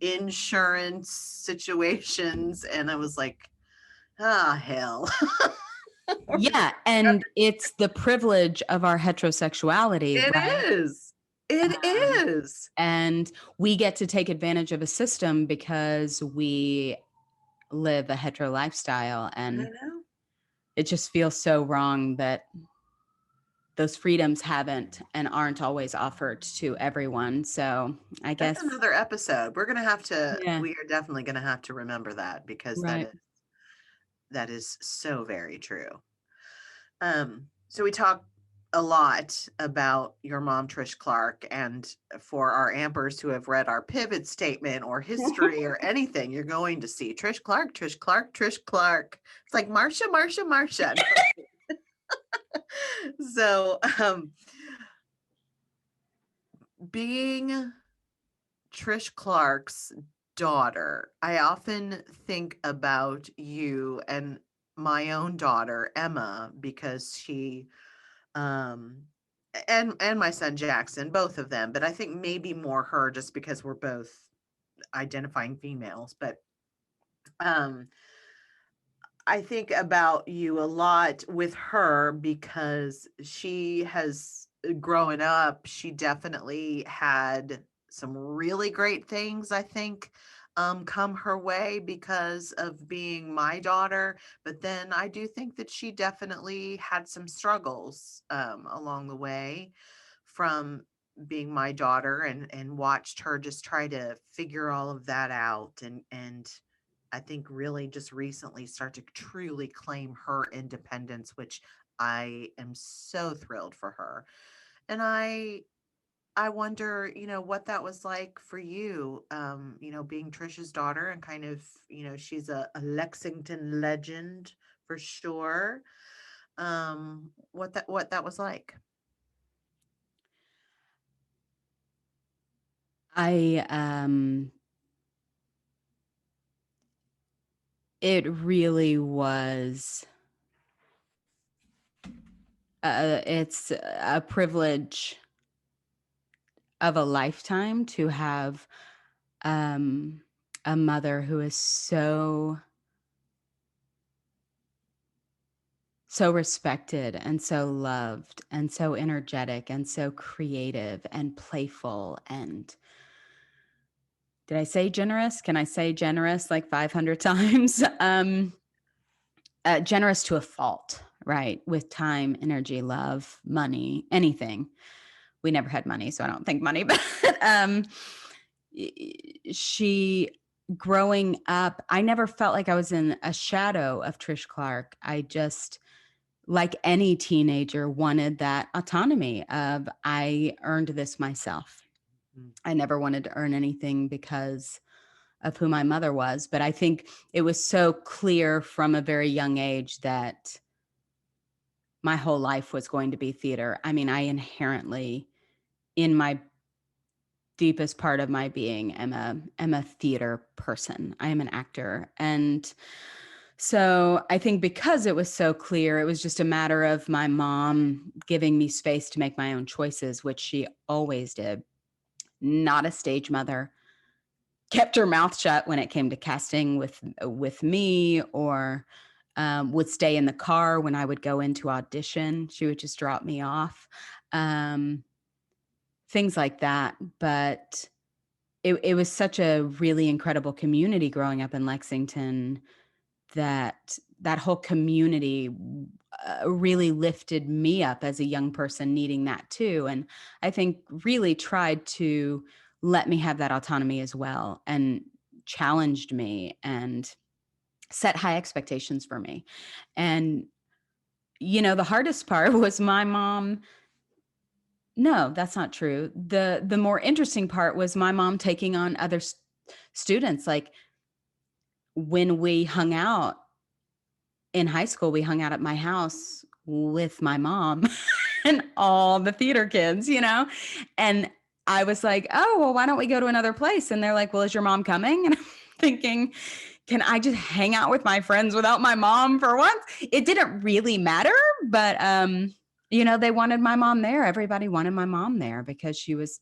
insurance situations, and I was like, hell. yeah, and it's the privilege of our heterosexuality, It right? is. It is. And we get to take advantage of a system because we live a hetero lifestyle, I and know. it just feels so wrong that those freedoms haven't and aren't always offered to everyone. So I guess That's another episode. We're gonna have to. Yeah. We are definitely gonna have to remember that, because Right. that is so very true. So we talk a lot about your mom, Trish Clark, and for our ampers who have read our pivot statement or history or anything, you're going to see Trish Clark, Trish Clark, Trish Clark. It's like Marsha, Marsha, Marsha. So, being Trish Clark's daughter, I often think about you and my own daughter, Emma, because she and my son Jackson, both of them, but I think maybe more her, just because we're both identifying females. But I think about you a lot with her, because she has, growing up, she definitely had some really great things, I think, come her way because of being my daughter. But then I do think that she definitely had some struggles along the way from being my daughter, and watched her just try to figure all of that out, and I think really just recently start to truly claim her independence, which I am so thrilled for her. And I wonder, what that was like for you, being Trisha's daughter, and kind of, she's a Lexington legend for sure. What that was like. It really was it's a privilege of a lifetime to have a mother who is so respected and so loved and so energetic and so creative and playful and did I say generous? Can I say generous like 500 times? Generous to a fault, right? With time, energy, love, money, anything. We never had money, so I don't think money, but she, growing up, I never felt like I was in a shadow of Trish Clark. I just, like any teenager, wanted that autonomy of I earned this myself. I never wanted to earn anything because of who my mother was. But I think it was so clear from a very young age that my whole life was going to be theater. I mean, I inherently, in my deepest part of my being, am a theater person. I am an actor. And so I think because it was so clear, it was just a matter of my mom giving me space to make my own choices, which she always did. Not a stage mother, kept her mouth shut when it came to casting with me, or would stay in the car when I would go into audition. She would just drop me off, things like that. But it was such a really incredible community growing up in Lexington, that whole community really lifted me up as a young person needing that too. And I think really tried to let me have that autonomy as well, and challenged me and set high expectations for me. And, the hardest part was my mom. No, that's not true. The more interesting part was my mom taking on other students. Like when we hung out in high school, we hung out at my house with my mom and all the theater kids, And I was like, oh, well, why don't we go to another place? And they're like, well, is your mom coming? And I'm thinking, can I just hang out with my friends without my mom for once? It didn't really matter, but they wanted my mom there. Everybody wanted my mom there because she was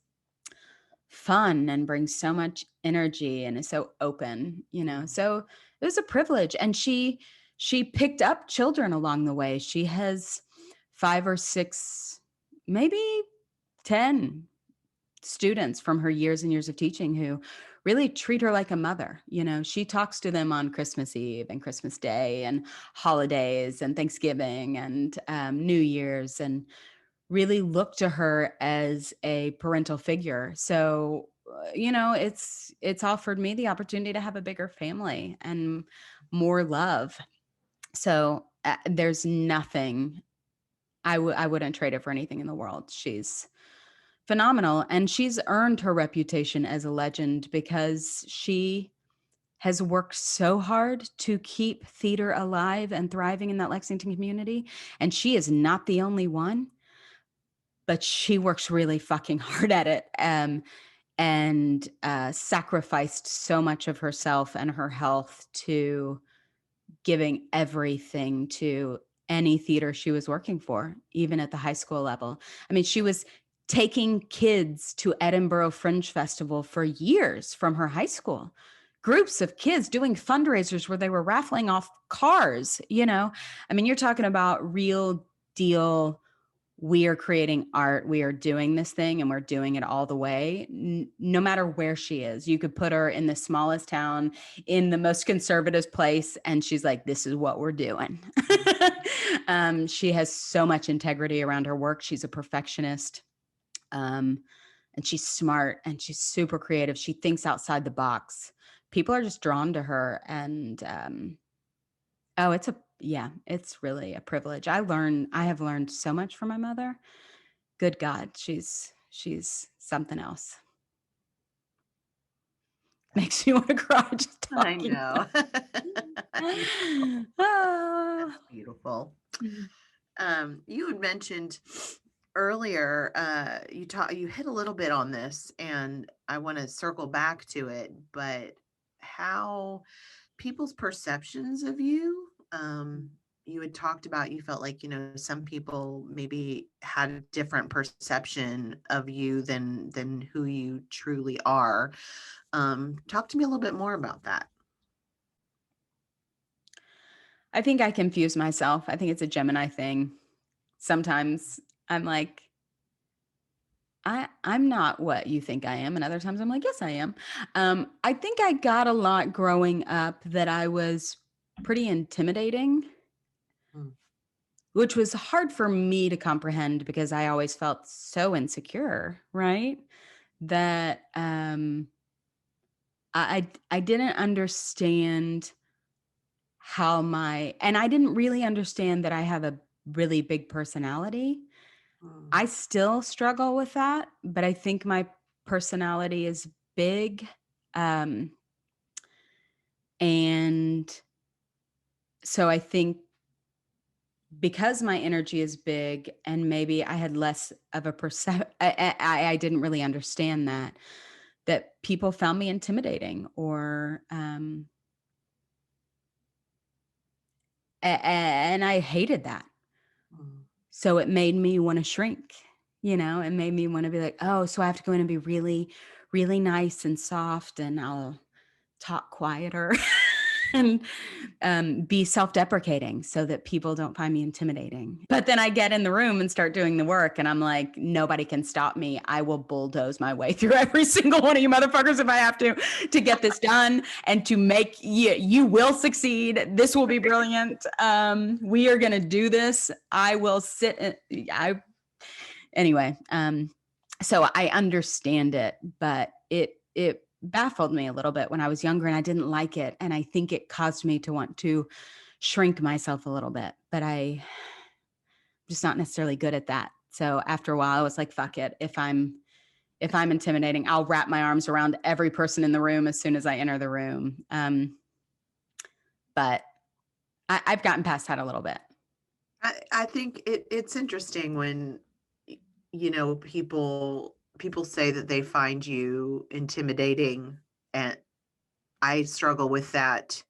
fun and brings so much energy and is so open, So it was a privilege. And she picked up children along the way. She has 5 or 6, maybe 10 students from her years and years of teaching who really treat her like a mother. She talks to them on Christmas Eve and Christmas Day and holidays and Thanksgiving and New Year's, and really look to her as a parental figure. So, it's offered me the opportunity to have a bigger family and more love. So there's nothing I wouldn't trade it for anything in the world. She's phenomenal, and she's earned her reputation as a legend because she has worked so hard to keep theater alive and thriving in that Lexington community. And she is not the only one, but she works really fucking hard at it. And sacrificed so much of herself and her health to giving everything to any theater she was working for, even at the high school level. I mean, she was taking kids to Edinburgh Fringe Festival for years from her high school. Groups of kids doing fundraisers where they were raffling off cars, I mean, you're talking about real deal. We are creating art. We are doing this thing and we're doing it all the way. No matter where she is, you could put her in the smallest town in the most conservative place, and she's like, this is what we're doing. She has so much integrity around her work. She's a perfectionist. And she's smart and she's super creative. She thinks outside the box. People are just drawn to her. And it's really a privilege. I have learned so much from my mother. Good God, she's something else. Makes me want to cry just talking. I know. That's beautiful. You had mentioned earlier, you hit a little bit on this, and I want to circle back to it, but how people's perceptions of you, you had talked about, you felt like, some people maybe had a different perception of you than who you truly are. Talk to me a little bit more about that. I think I confuse myself. I think it's a Gemini thing. Sometimes I'm like, I'm not what you think I am. And other times I'm like, yes, I am. I think I got a lot growing up that I was pretty intimidating, Mm. which was hard for me to comprehend because I always felt so insecure, right? That I didn't understand and I didn't really understand that I have a really big personality. Mm. I still struggle with that, but I think my personality is big. Um, and so I think because my energy is big and maybe I had less of a percent, I didn't really understand that people found me intimidating and I hated that. Mm. So it made me want to shrink, it made me want to be like, oh, so I have to go in and be really, really nice and soft and I'll talk quieter and be self-deprecating so that people don't find me intimidating. But then I get in the room and start doing the work and I'm like, nobody can stop me. I will bulldoze my way through every single one of you motherfuckers if I have to get this done and to make you will succeed. This will be brilliant. We are going to do this. I will sit. Anyway. So I understand it, but it baffled me a little bit when I was younger and I didn't like it. And I think it caused me to want to shrink myself a little bit, but I'm just not necessarily good at that. So after a while I was like, fuck it. If I'm intimidating, I'll wrap my arms around every person in the room as soon as I enter the room. But I've gotten past that a little bit. I think it's interesting when people say that they find you intimidating, and I struggle with that.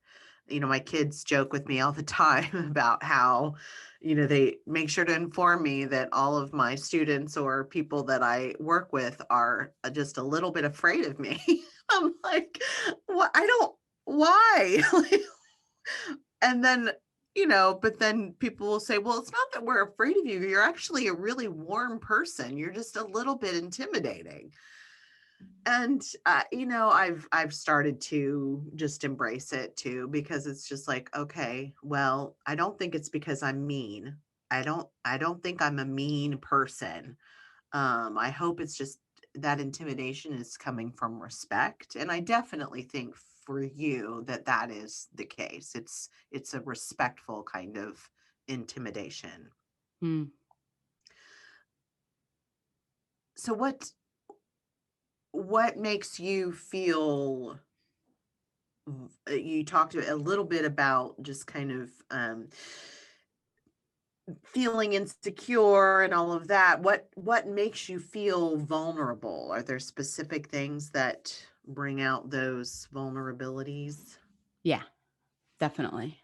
My kids joke with me all the time about how they make sure to inform me that all of my students or people that I work with are just a little bit afraid of me. I'm like, what? I don't, why? And then but then people will say, well, it's not that we're afraid of you, you're actually a really warm person, you're just a little bit intimidating. And I've started to just embrace it too, because it's just like, okay, well, I don't think it's because I'm mean. I don't think I'm a mean person. I hope it's just that intimidation is coming from respect, and I definitely think for you that is the case. It's a respectful kind of intimidation. Hmm. So what makes you feel, you talked a little bit about just kind of feeling insecure and all of that. What makes you feel vulnerable? Are there specific things that bring out those vulnerabilities? Yeah, definitely.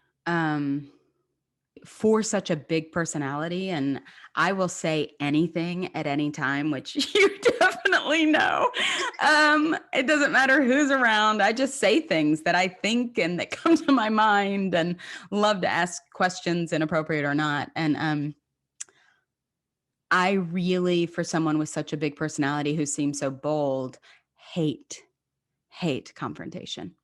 For such a big personality, and I will say anything at any time, which you definitely know. It doesn't matter who's around. I just say things that I think and that come to my mind, and love to ask questions, inappropriate or not. And I really, for someone with such a big personality who seems so bold, hate confrontation.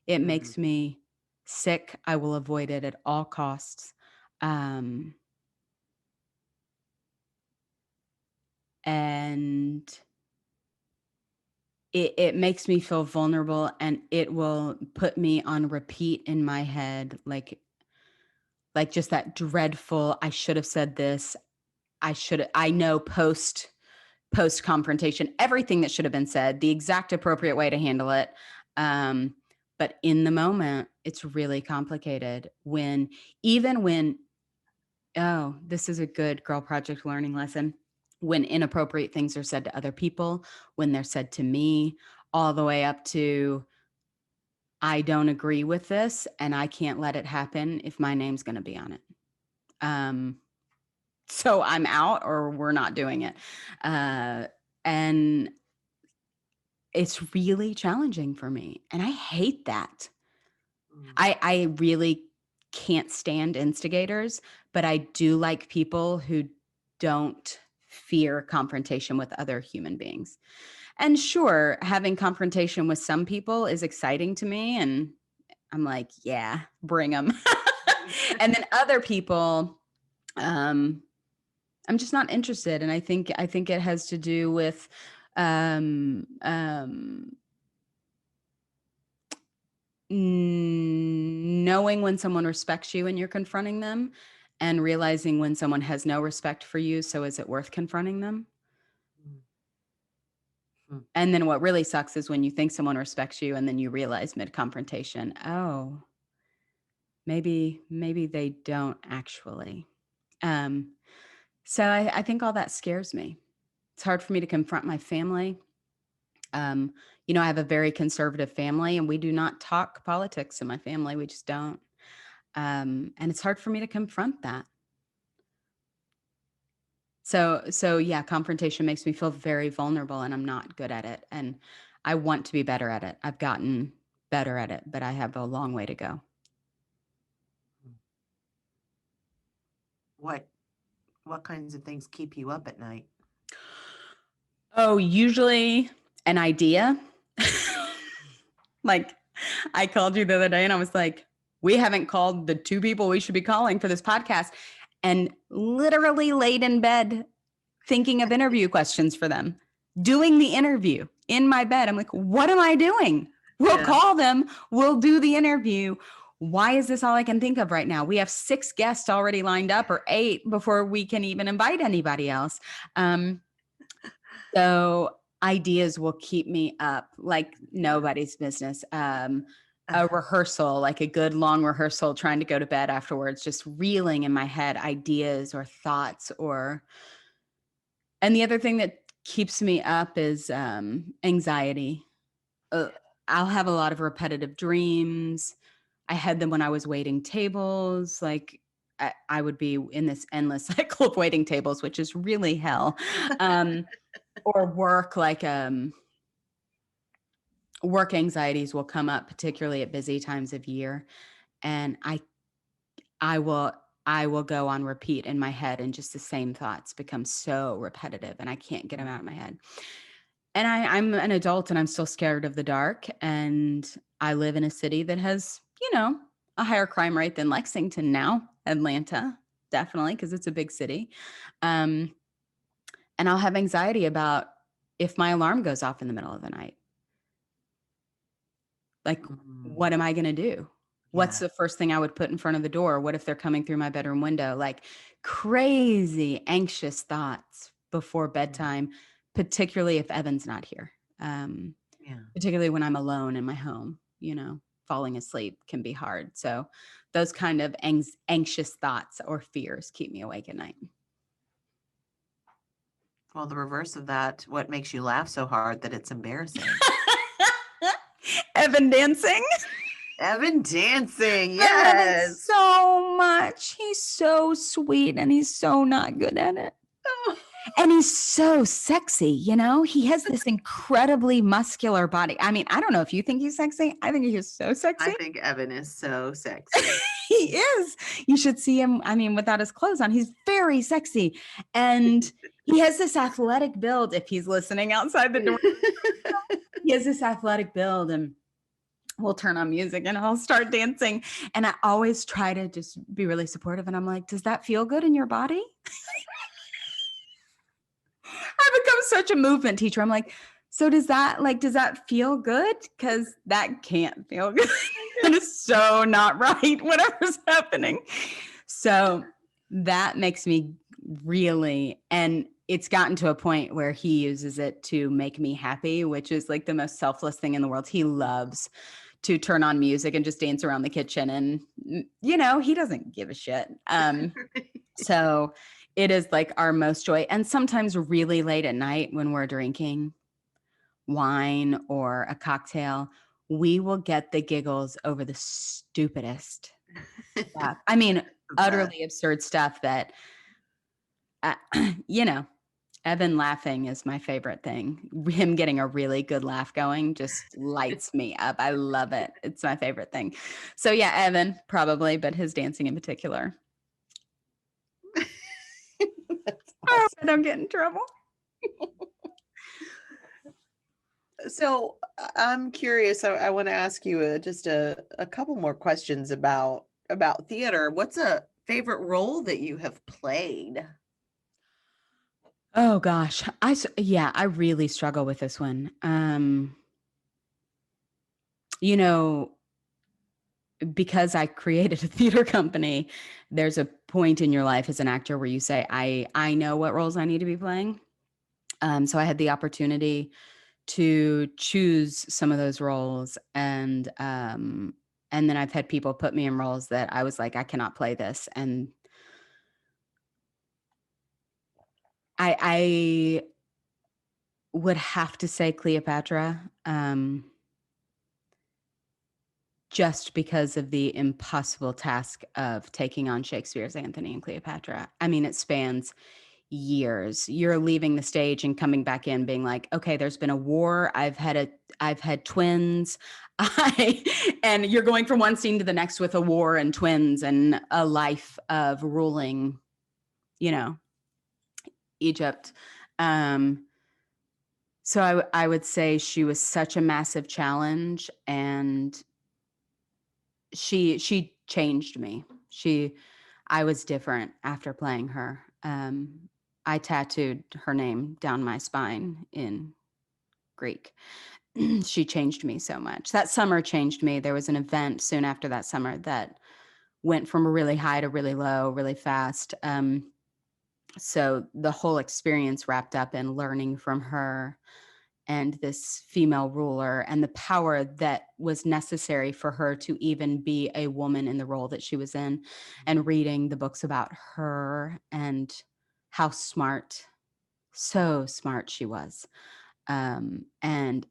It Mhm. makes me sick. I will avoid it at all costs. Um, and it makes me feel vulnerable and it will put me on repeat in my head, like just that dreadful, I should have said this. I know post confrontation, everything that should have been said, the exact appropriate way to handle it. Um, but in the moment, it's really complicated even when, oh, this is a good girl project learning lesson. When inappropriate things are said to other people, when they're said to me, all the way up to, I don't agree with this and I can't let it happen if my name's going to be on it. So I'm out or we're not doing it. And it's really challenging for me. And I hate that. Mm. I really can't stand instigators, but I do like people who don't fear confrontation with other human beings. And sure, having confrontation with some people is exciting to me. And I'm like, yeah, bring them. And then other people, I'm just not interested. And I think it has to do with knowing when someone respects you and you're confronting them, and realizing when someone has no respect for you. So is it worth confronting them? Mm. And then what really sucks is when you think someone respects you and then you realize mid-confrontation, oh, maybe they don't actually. So I think all that scares me. It's hard for me to confront my family. I have a very conservative family, and we do not talk politics in my family. We just don't. And it's hard for me to confront that. So yeah, confrontation makes me feel very vulnerable, and I'm not good at it. And I want to be better at it. I've gotten better at it, but I have a long way to go. What kinds of things keep you up at night? Oh, usually an idea. Like, I called you the other day and I was like, we haven't called the 2 people we should be calling for this podcast, and literally laid in bed thinking of interview questions for them, doing the interview in my bed. I'm like, what am I doing? We'll call them. We'll do the interview. Why is this all I can think of right now? We have 6 guests already lined up, or 8, before we can even invite anybody else. So ideas will keep me up like nobody's business. A rehearsal, like a good long rehearsal, trying to go to bed afterwards, just reeling in my head ideas or thoughts. And the other thing that keeps me up is anxiety. I'll have a lot of repetitive dreams. I had them when I was waiting tables. Like, I would be in this endless cycle of waiting tables, which is really hell. Or work, like work anxieties will come up, particularly at busy times of year. And I will go on repeat in my head, and just the same thoughts become so repetitive, and I can't get them out of my head. And I'm an adult, and I'm still scared of the dark. And I live in a city that has, a higher crime rate than Lexington now, Atlanta, definitely, because it's a big city. And I'll have anxiety about if my alarm goes off in the middle of the night. Like, what am I going to do? What's the first thing I would put in front of the door? What if they're coming through my bedroom window? Like, crazy anxious thoughts before bedtime, particularly if Evan's not here. Particularly when I'm alone in my home, falling asleep can be hard. So those kind of anxious thoughts or fears keep me awake at night. Well, the reverse of that, what makes you laugh so hard that it's embarrassing? Evan dancing. Evan dancing, yes. So much. He's so sweet, and he's so not good at it. And he's so sexy, he has this incredibly muscular body. I mean, I don't know if you think he's sexy. I think he's so sexy. I think Evan is so sexy. He is. You should see him. I mean, without his clothes on, he's very sexy. And he has this athletic build. If he's listening outside the door, he has this athletic build, and we'll turn on music and I'll start dancing. And I always try to just be really supportive. And I'm like, does that feel good in your body? I've become such a movement teacher. I'm like, so does that feel good? Because that can't feel good. That is so not right, whatever's happening. So that makes me really, and it's gotten to a point where he uses it to make me happy, which is like the most selfless thing in the world. He loves to turn on music and just dance around the kitchen. And, he doesn't give a shit. So it is like our most joy. And sometimes really late at night when we're drinking wine or a cocktail, we will get the giggles over the stupidest stuff. I mean, utterly absurd stuff that, Evan laughing is my favorite thing. Him getting a really good laugh going just lights me up. I love it. It's my favorite thing. So yeah, Evan probably, but his dancing in particular. I don't get in trouble. So I'm curious. I want to ask you just a couple more questions about theater. What's a favorite role that you have played? Oh gosh. I really struggle with this one. You know, because I created a theater company, there's a point in your life as an actor where you say, I know what roles I need to be playing. So I had the opportunity to choose some of those roles, and then I've had people put me in roles that I was like, I cannot play this. And I would have to say Cleopatra, just because of the impossible task of taking on Shakespeare's Antony and Cleopatra. I mean, it spans years. You're leaving the stage and coming back in being like, okay, there's been a war. I've had twins. And you're going from one scene to the next with a war and twins and a life of ruling, you know, Egypt. So I would say she was such a massive challenge, and she changed me. I was different after playing her. I tattooed her name down my spine in Greek. She changed me so much. That summer changed me. There was an event soon after that summer that went from a really high to really low, really fast. So the whole experience wrapped up in learning from her and this female ruler and the power that was necessary for her to even be a woman in the role that she was in, and reading the books about her and how smart, so smart she was, and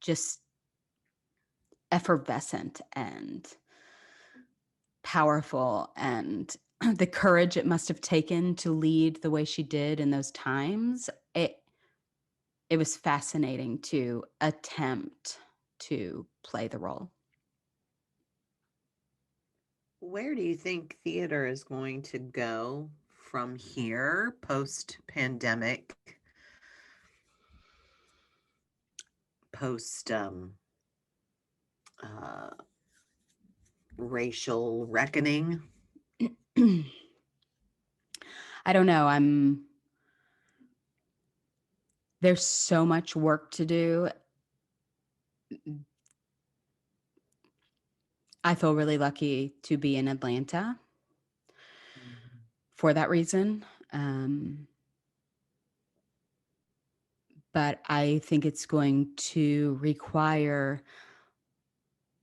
just effervescent and powerful, and the courage it must have taken to lead the way she did in those times. It was fascinating to attempt to play the role. Where do you think theater is going to go from here post pandemic, post uh, racial reckoning? I don't know. There's so much work to do. I feel really lucky to be in Atlanta for that reason. But I think it's going to require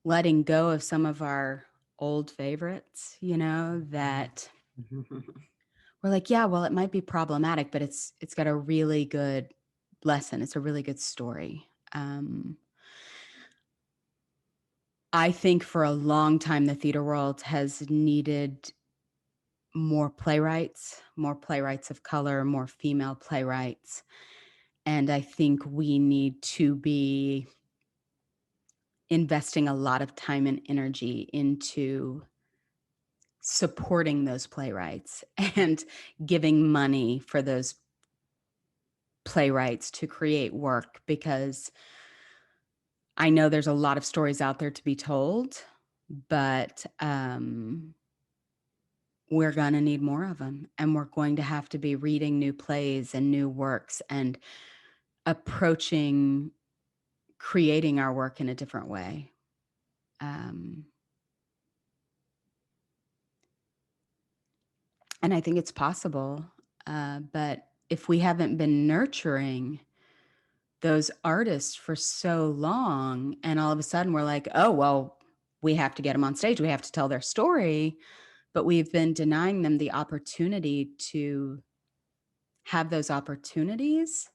letting go of some of our old favorites, that we're like, yeah, well, it might be problematic, but it's got a really good lesson. It's a really good story. I think for a long time, the theater world has needed more playwrights of color, more female playwrights. And I think we need to be investing a lot of time and energy into supporting those playwrights and giving money for those playwrights to create work, because I know there's a lot of stories out there to be told, but we're going to need more of them. And we're going to have to be reading new plays and new works and approaching creating our work in a different way. And I think it's possible. But if we haven't been nurturing those artists for so long, and all of a sudden we're like, oh, well, we have to get them on stage, we have to tell their story, but we've been denying them the opportunity to have those opportunities,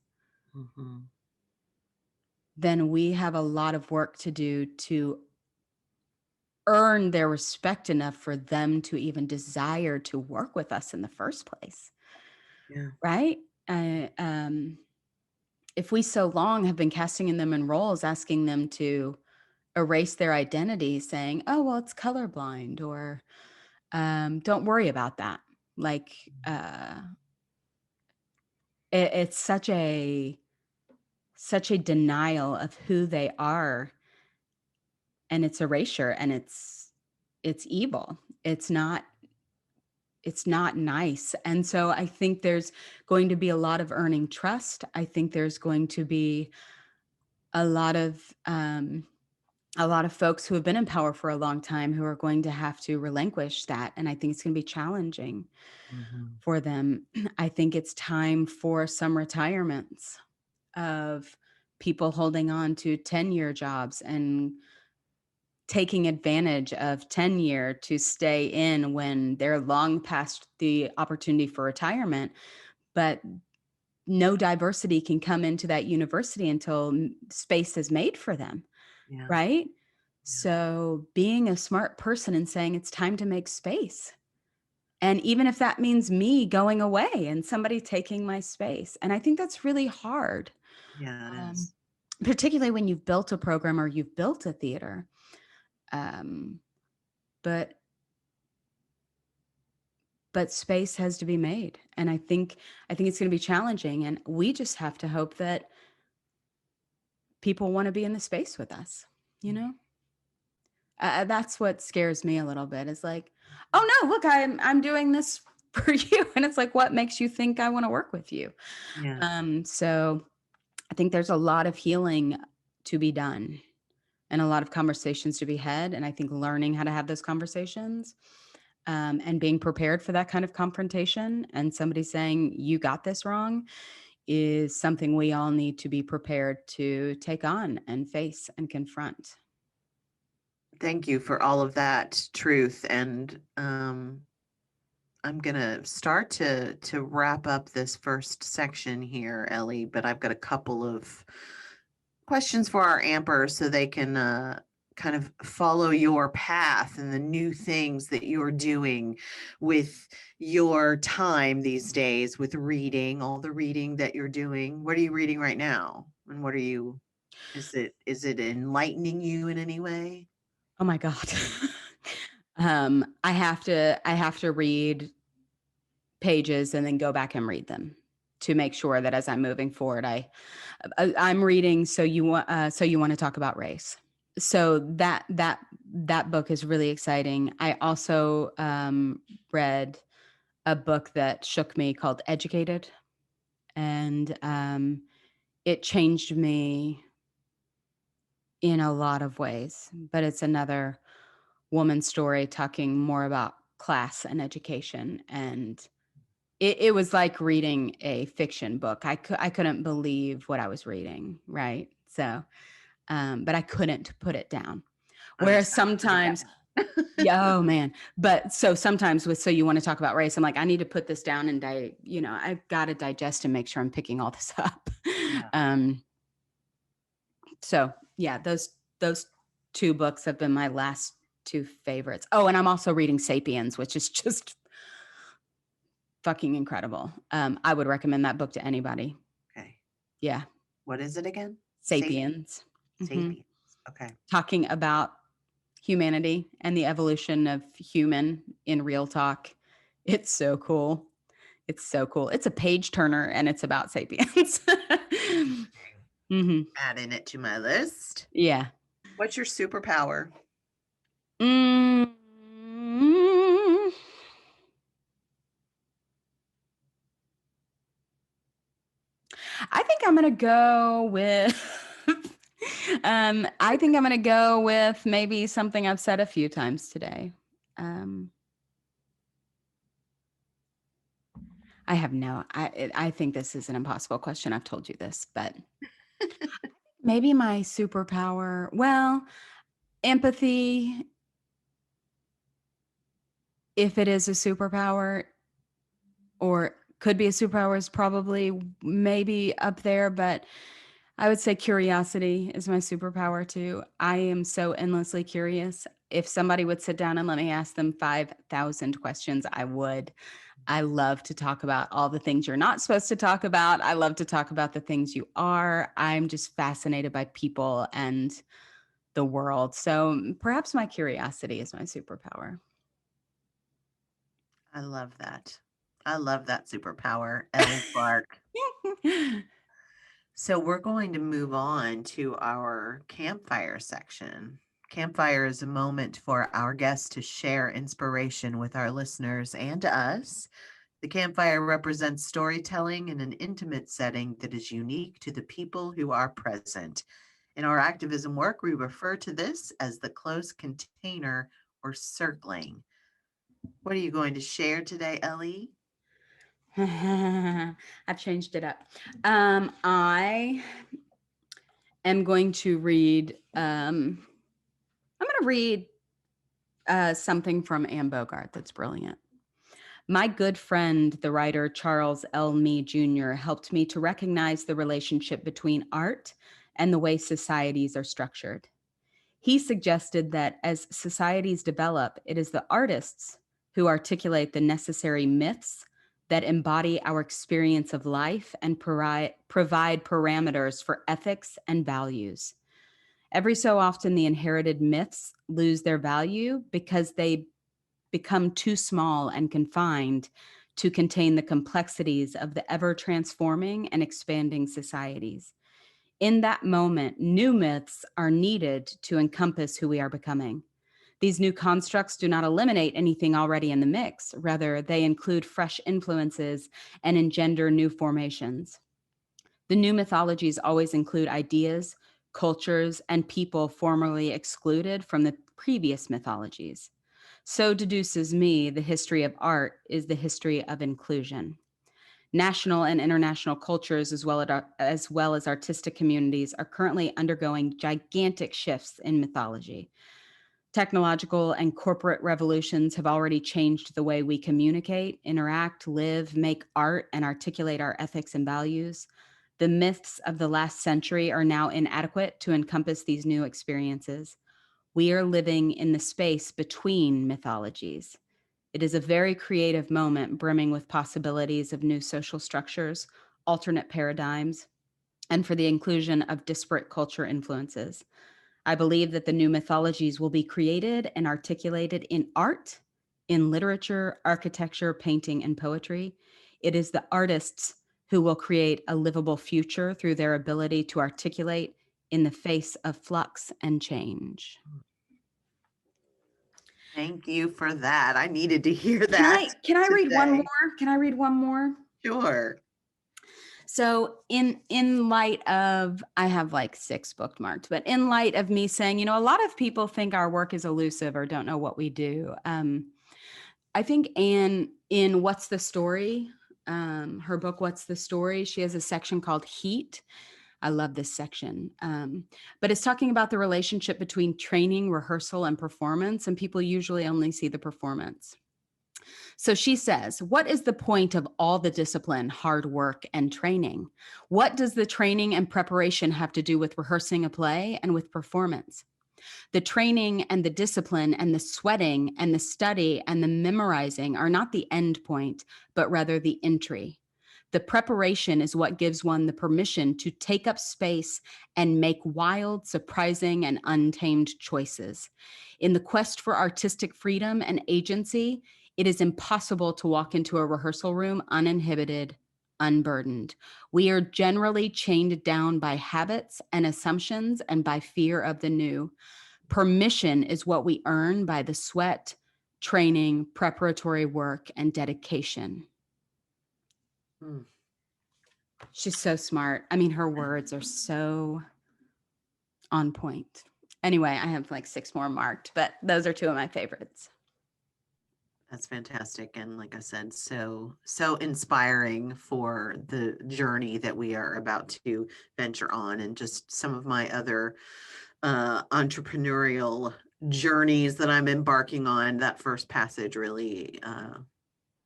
then we have a lot of work to do to earn their respect enough for them to even desire to work with us in the first place. Yeah. Right? If we so long have been casting them in roles, asking them to erase their identity, saying, oh, well, it's colorblind, or don't worry about that. Like, it's such a denial of who they are, and it's erasure, and it's evil. It's not nice. And so I think there's going to be a lot of earning trust. I think there's going to be a lot of folks who have been in power for a long time who are going to have to relinquish that. And I think it's going to be challenging Mhm. for them. I think it's time for some retirements of people holding on to 10-year jobs and taking advantage of tenure to stay in when they're long past the opportunity for retirement. But no diversity can come into that university until space is made for them, Yeah. right? Yeah. So being a smart person and saying it's time to make space. And even if that means me going away and somebody taking my space. And I think that's really hard, Yeah, it um, is. particularly when you've built a program or you've built a theater. Um, but space has to be made. And I think it's going to be challenging. And we just have to hope that people want to be in the space with us, you know? That's what scares me a little bit. Is like, oh no, look, I'm doing this for you, and it's like, what makes you think I want to work with you? Yeah. So I think there's a lot of healing to be done, and a lot of conversations to be had. And I think learning how to have those conversations, and being prepared for that kind of confrontation, and somebody saying you got this wrong, is something we all need to be prepared to take on and face and confront. Thank you for all of that truth. And I'm gonna start to wrap up this first section here, Ellie, but I've got a couple of questions for our ampers so they can kind of follow your path and the new things that you're doing with your time these days with reading, all the reading that you're doing. What are you reading right now? And what are you, is it enlightening you in any way? Oh my God. I have to read pages and then go back and read them to make sure that as I'm moving forward, I'm reading. So you want to talk about race. So that book is really exciting. I also read a book that shook me called Educated, and it changed me in a lot of ways. But it's another woman's story talking more about class and education, and it was like reading a fiction book. I couldn't believe what I was reading, right? So, but I couldn't put it down. I Whereas just gotta put it sometimes, down. yeah, oh man. But so sometimes with So You Want to Talk About Race, I'm like, I need to put this down and I've got to digest and make sure I'm picking all this up. Yeah. Um, so yeah, those two books have been my last two favorites. Oh, and I'm also reading Sapiens, which is just fucking incredible. I would recommend that book to anybody. Okay. Yeah, What is it again? Sapiens. Hmm. Sapiens. Okay. Talking about humanity and the evolution of human in real talk. It's so cool. It's so cool. It's a page turner, and it's about sapiens. Hmm. Adding it to my list. Yeah. What's your superpower? Mm, I think I'm gonna go with. I think I'm gonna go with maybe something I've said a few times today. Um, I have no. I think this is an impossible question. I've told you this, but maybe my superpower. Well, empathy, if it is a superpower, or could be a superpower, is probably maybe up there, but I would say curiosity is my superpower too. I am so endlessly curious. If somebody would sit down and let me ask them 5,000 questions, I would. I love to talk about all the things you're not supposed to talk about. I love to talk about the things you are. I'm just fascinated by people and the world. So perhaps my curiosity is my superpower. I love that. I love that superpower, Ellie Clark. So we're going to move on to our campfire section. Campfire is a moment for our guests to share inspiration with our listeners and us. The campfire represents storytelling in an intimate setting that is unique to the people who are present. In our activism work, we refer to this as the close container or circling. What are you going to share today, Ellie? I've changed it up. I am going to read. I'm going to read something from Anne Bogart that's brilliant. My good friend, the writer Charles L. Mee Jr., helped me to recognize the relationship between art and the way societies are structured. He suggested that as societies develop, it is the artists who articulate the necessary myths that embody our experience of life and provide parameters for ethics and values. Every so often, the inherited myths lose their value because they become too small and confined to contain the complexities of the ever transforming and expanding societies. In that moment, new myths are needed to encompass who we are becoming. These new constructs do not eliminate anything already in the mix. Rather, they include fresh influences and engender new formations. The new mythologies always include ideas, cultures, and people formerly excluded from the previous mythologies. So deduces me, the history of art is the history of inclusion. National and international cultures, as well as artistic communities, are currently undergoing gigantic shifts in mythology. Technological and corporate revolutions have already changed the way we communicate, interact, live, make art, and articulate our ethics and values. The myths of the last century are now inadequate to encompass these new experiences. We are living in the space between mythologies. It is a very creative moment, brimming with possibilities of new social structures, alternate paradigms, and for the inclusion of disparate culture influences. I believe that the new mythologies will be created and articulated in art, in literature, architecture, painting, and poetry. It is the artists who will create a livable future through their ability to articulate in the face of flux and change. Thank you for that. I needed to hear Can that. I read one today. more? Can I read one more? Sure. So in light of, I have like 6 bookmarked, but in light of me saying, a lot of people think our work is elusive or don't know what we do. I think Anne, in What's the Story, her book, What's the Story, she has a section called Heat. I love this section. But it's talking about the relationship between training, rehearsal, and performance, and people usually only see the performance. So she says, what is the point of all the discipline, hard work, and training? What does the training and preparation have to do with rehearsing a play and with performance? The training and the discipline and the sweating and the study and the memorizing are not the end point, but rather the entry. The preparation is what gives one the permission to take up space and make wild, surprising, and untamed choices. In the quest for artistic freedom and agency, it is impossible to walk into a rehearsal room uninhibited, unburdened. We are generally chained down by habits and assumptions and by fear of the new. Permission is what we earn by the sweat, training, preparatory work, and dedication. She's so smart. I mean, her words are so on point. Anyway, I have like 6 more marked, but those are 2 of my favorites. That's fantastic. And like I said, so inspiring for the journey that we are about to venture on, and just some of my other entrepreneurial journeys that I'm embarking on. That first passage really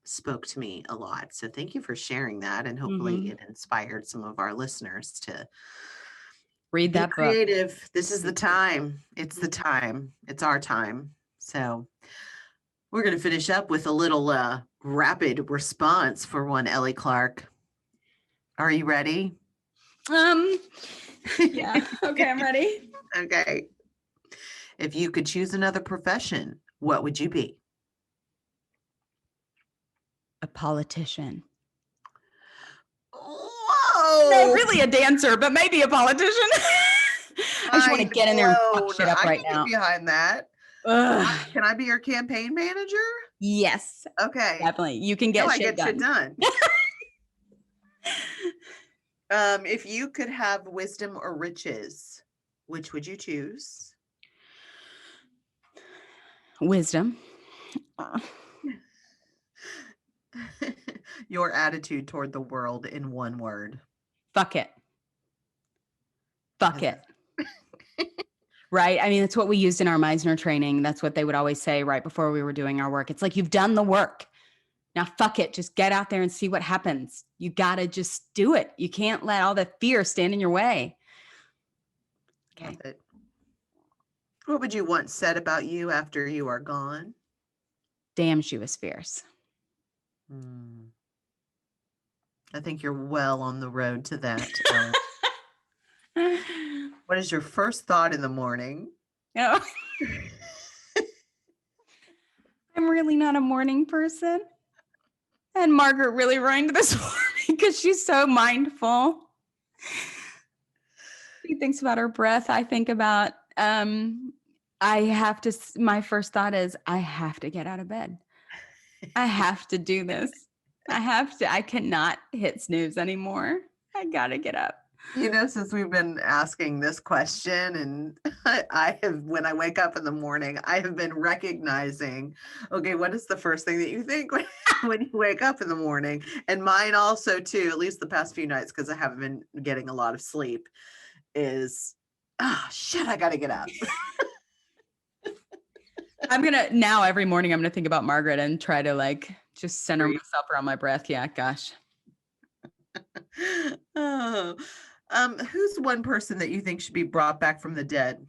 spoke to me a lot. So thank you for sharing that. And hopefully it inspired some of our listeners to read that creative book. This is the time. It's the time. It's our time. So we're going to finish up with a little rapid response for one Ellie Clark. Are you ready? Yeah. Okay, I'm ready. Okay. If you could choose another profession, what would you be? A politician. Whoa! No, really a dancer, but maybe a politician. I just want to get in there and fuck shit up right now. I can get behind that. Ugh. Can I be your campaign manager? Yes, Okay. definitely. You can get shit done. If you could have wisdom or riches, which would you choose? Wisdom. Your attitude toward the world in one word. Fuck it. Fuck it. Right? I mean, that's what we used in our Meisner training. That's what they would always say right before we were doing our work. It's like, you've done the work. Now, fuck it. Just get out there and see what happens. You got to just do it. You can't let all the fear stand in your way. Okay. Love it. What would you want said about you after you are gone? Damn, she was fierce. I think you're well on the road to that. What is your first thought in the morning? Oh. I'm really not a morning person. And Margaret really ruined this for me because she's so mindful. She thinks about her breath. I think about, my first thought is, I have to get out of bed. I have to do this. I cannot hit snooze anymore. I gotta get up. Since we've been asking this question, and I have, when I wake up in the morning, I have been recognizing, okay, what is the first thing that you think when you wake up in the morning? And mine also too, at least the past few nights, because I haven't been getting a lot of sleep, is, shit, I gotta get up. Now every morning I'm gonna think about Margaret and try to just center myself around my breath. Yeah, gosh. Oh. Who's one person that you think should be brought back from the dead?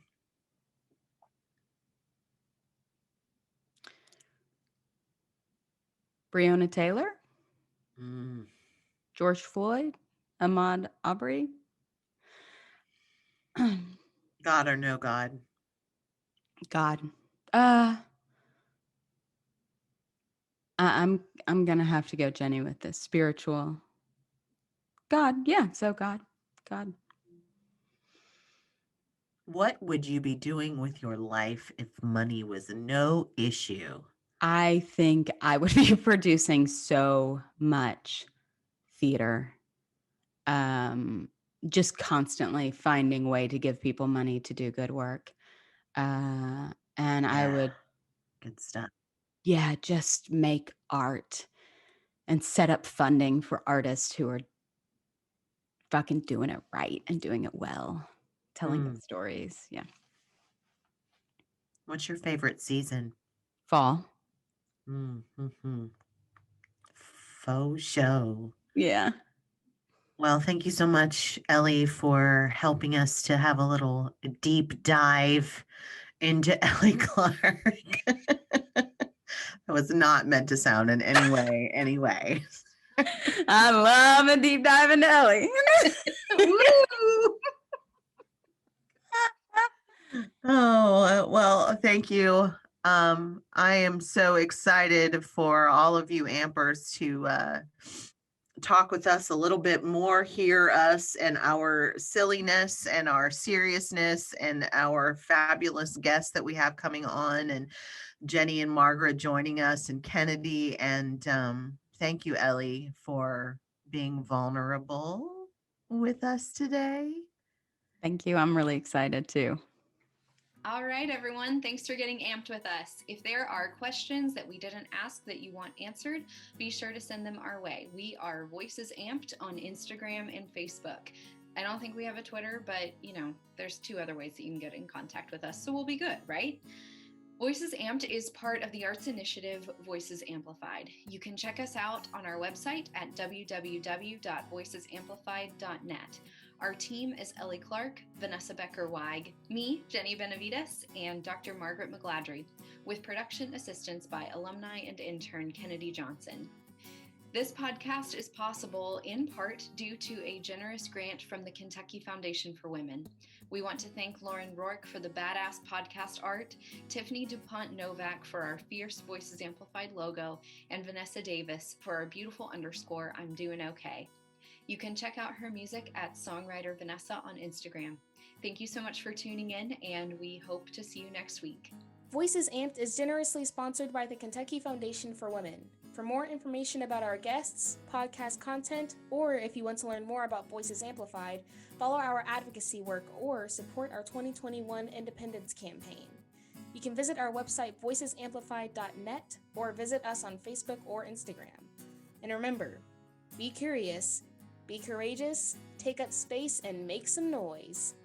Breonna Taylor, George Floyd, Ahmaud Arbery. God or no God? God. I'm gonna have to go Jenny with this. Spiritual. God, yeah. So God. What would you be doing with your life if money was no issue? I think I would be producing so much theater. Just constantly finding a way to give people money to do good work. And I would. Good stuff. Yeah, just make art and set up funding for artists who are fucking doing it right and doing it well, telling good stories. Yeah. What's your favorite season? Fall. Faux show. Yeah. Well, thank you so much, Ellie, for helping us to have a little deep dive into Ellie Clark. That was not meant to sound in any way, anyway. I love a deep dive into Ellie. Oh, well, thank you. I am so excited for all of you Ampers to talk with us a little bit more, hear us and our silliness and our seriousness and our fabulous guests that we have coming on, and Jenny and Margaret joining us, and Kennedy. And thank you, Ellie, for being vulnerable with us today. Thank you. I'm really excited too. All right, everyone. Thanks for getting amped with us. If there are questions that we didn't ask that you want answered, be sure to send them our way. We are Voices Amped on Instagram and Facebook. I don't think we have a Twitter, but there's 2 other ways that you can get in contact with us, so we'll be good, right? Voices Amped is part of the arts initiative Voices Amplified. You can check us out on our website at www.voicesamplified.net. Our team is Ellie Clark, Vanessa Becker-Weig, me, Jenny Benavides, and Dr. Margaret McGladrey, with production assistance by alumni and intern Kennedy Johnson. This podcast is possible in part due to a generous grant from the Kentucky Foundation for Women. We want to thank Lauren Rourke for the badass podcast art, Tiffany DuPont Novak for our Fierce Voices Amplified logo, and Vanessa Davis for our beautiful underscore I'm doing okay. You can check out her music at Songwriter Vanessa on Instagram. Thank you so much for tuning in, and we hope to see you next week. Voices Amped is generously sponsored by the Kentucky Foundation for Women. For more information about our guests, podcast content, or if you want to learn more about Voices Amplified, follow our advocacy work or support our 2021 Independence Campaign. You can visit our website voicesamplified.net or visit us on Facebook or Instagram. And remember, be curious, be courageous, take up space, and make some noise.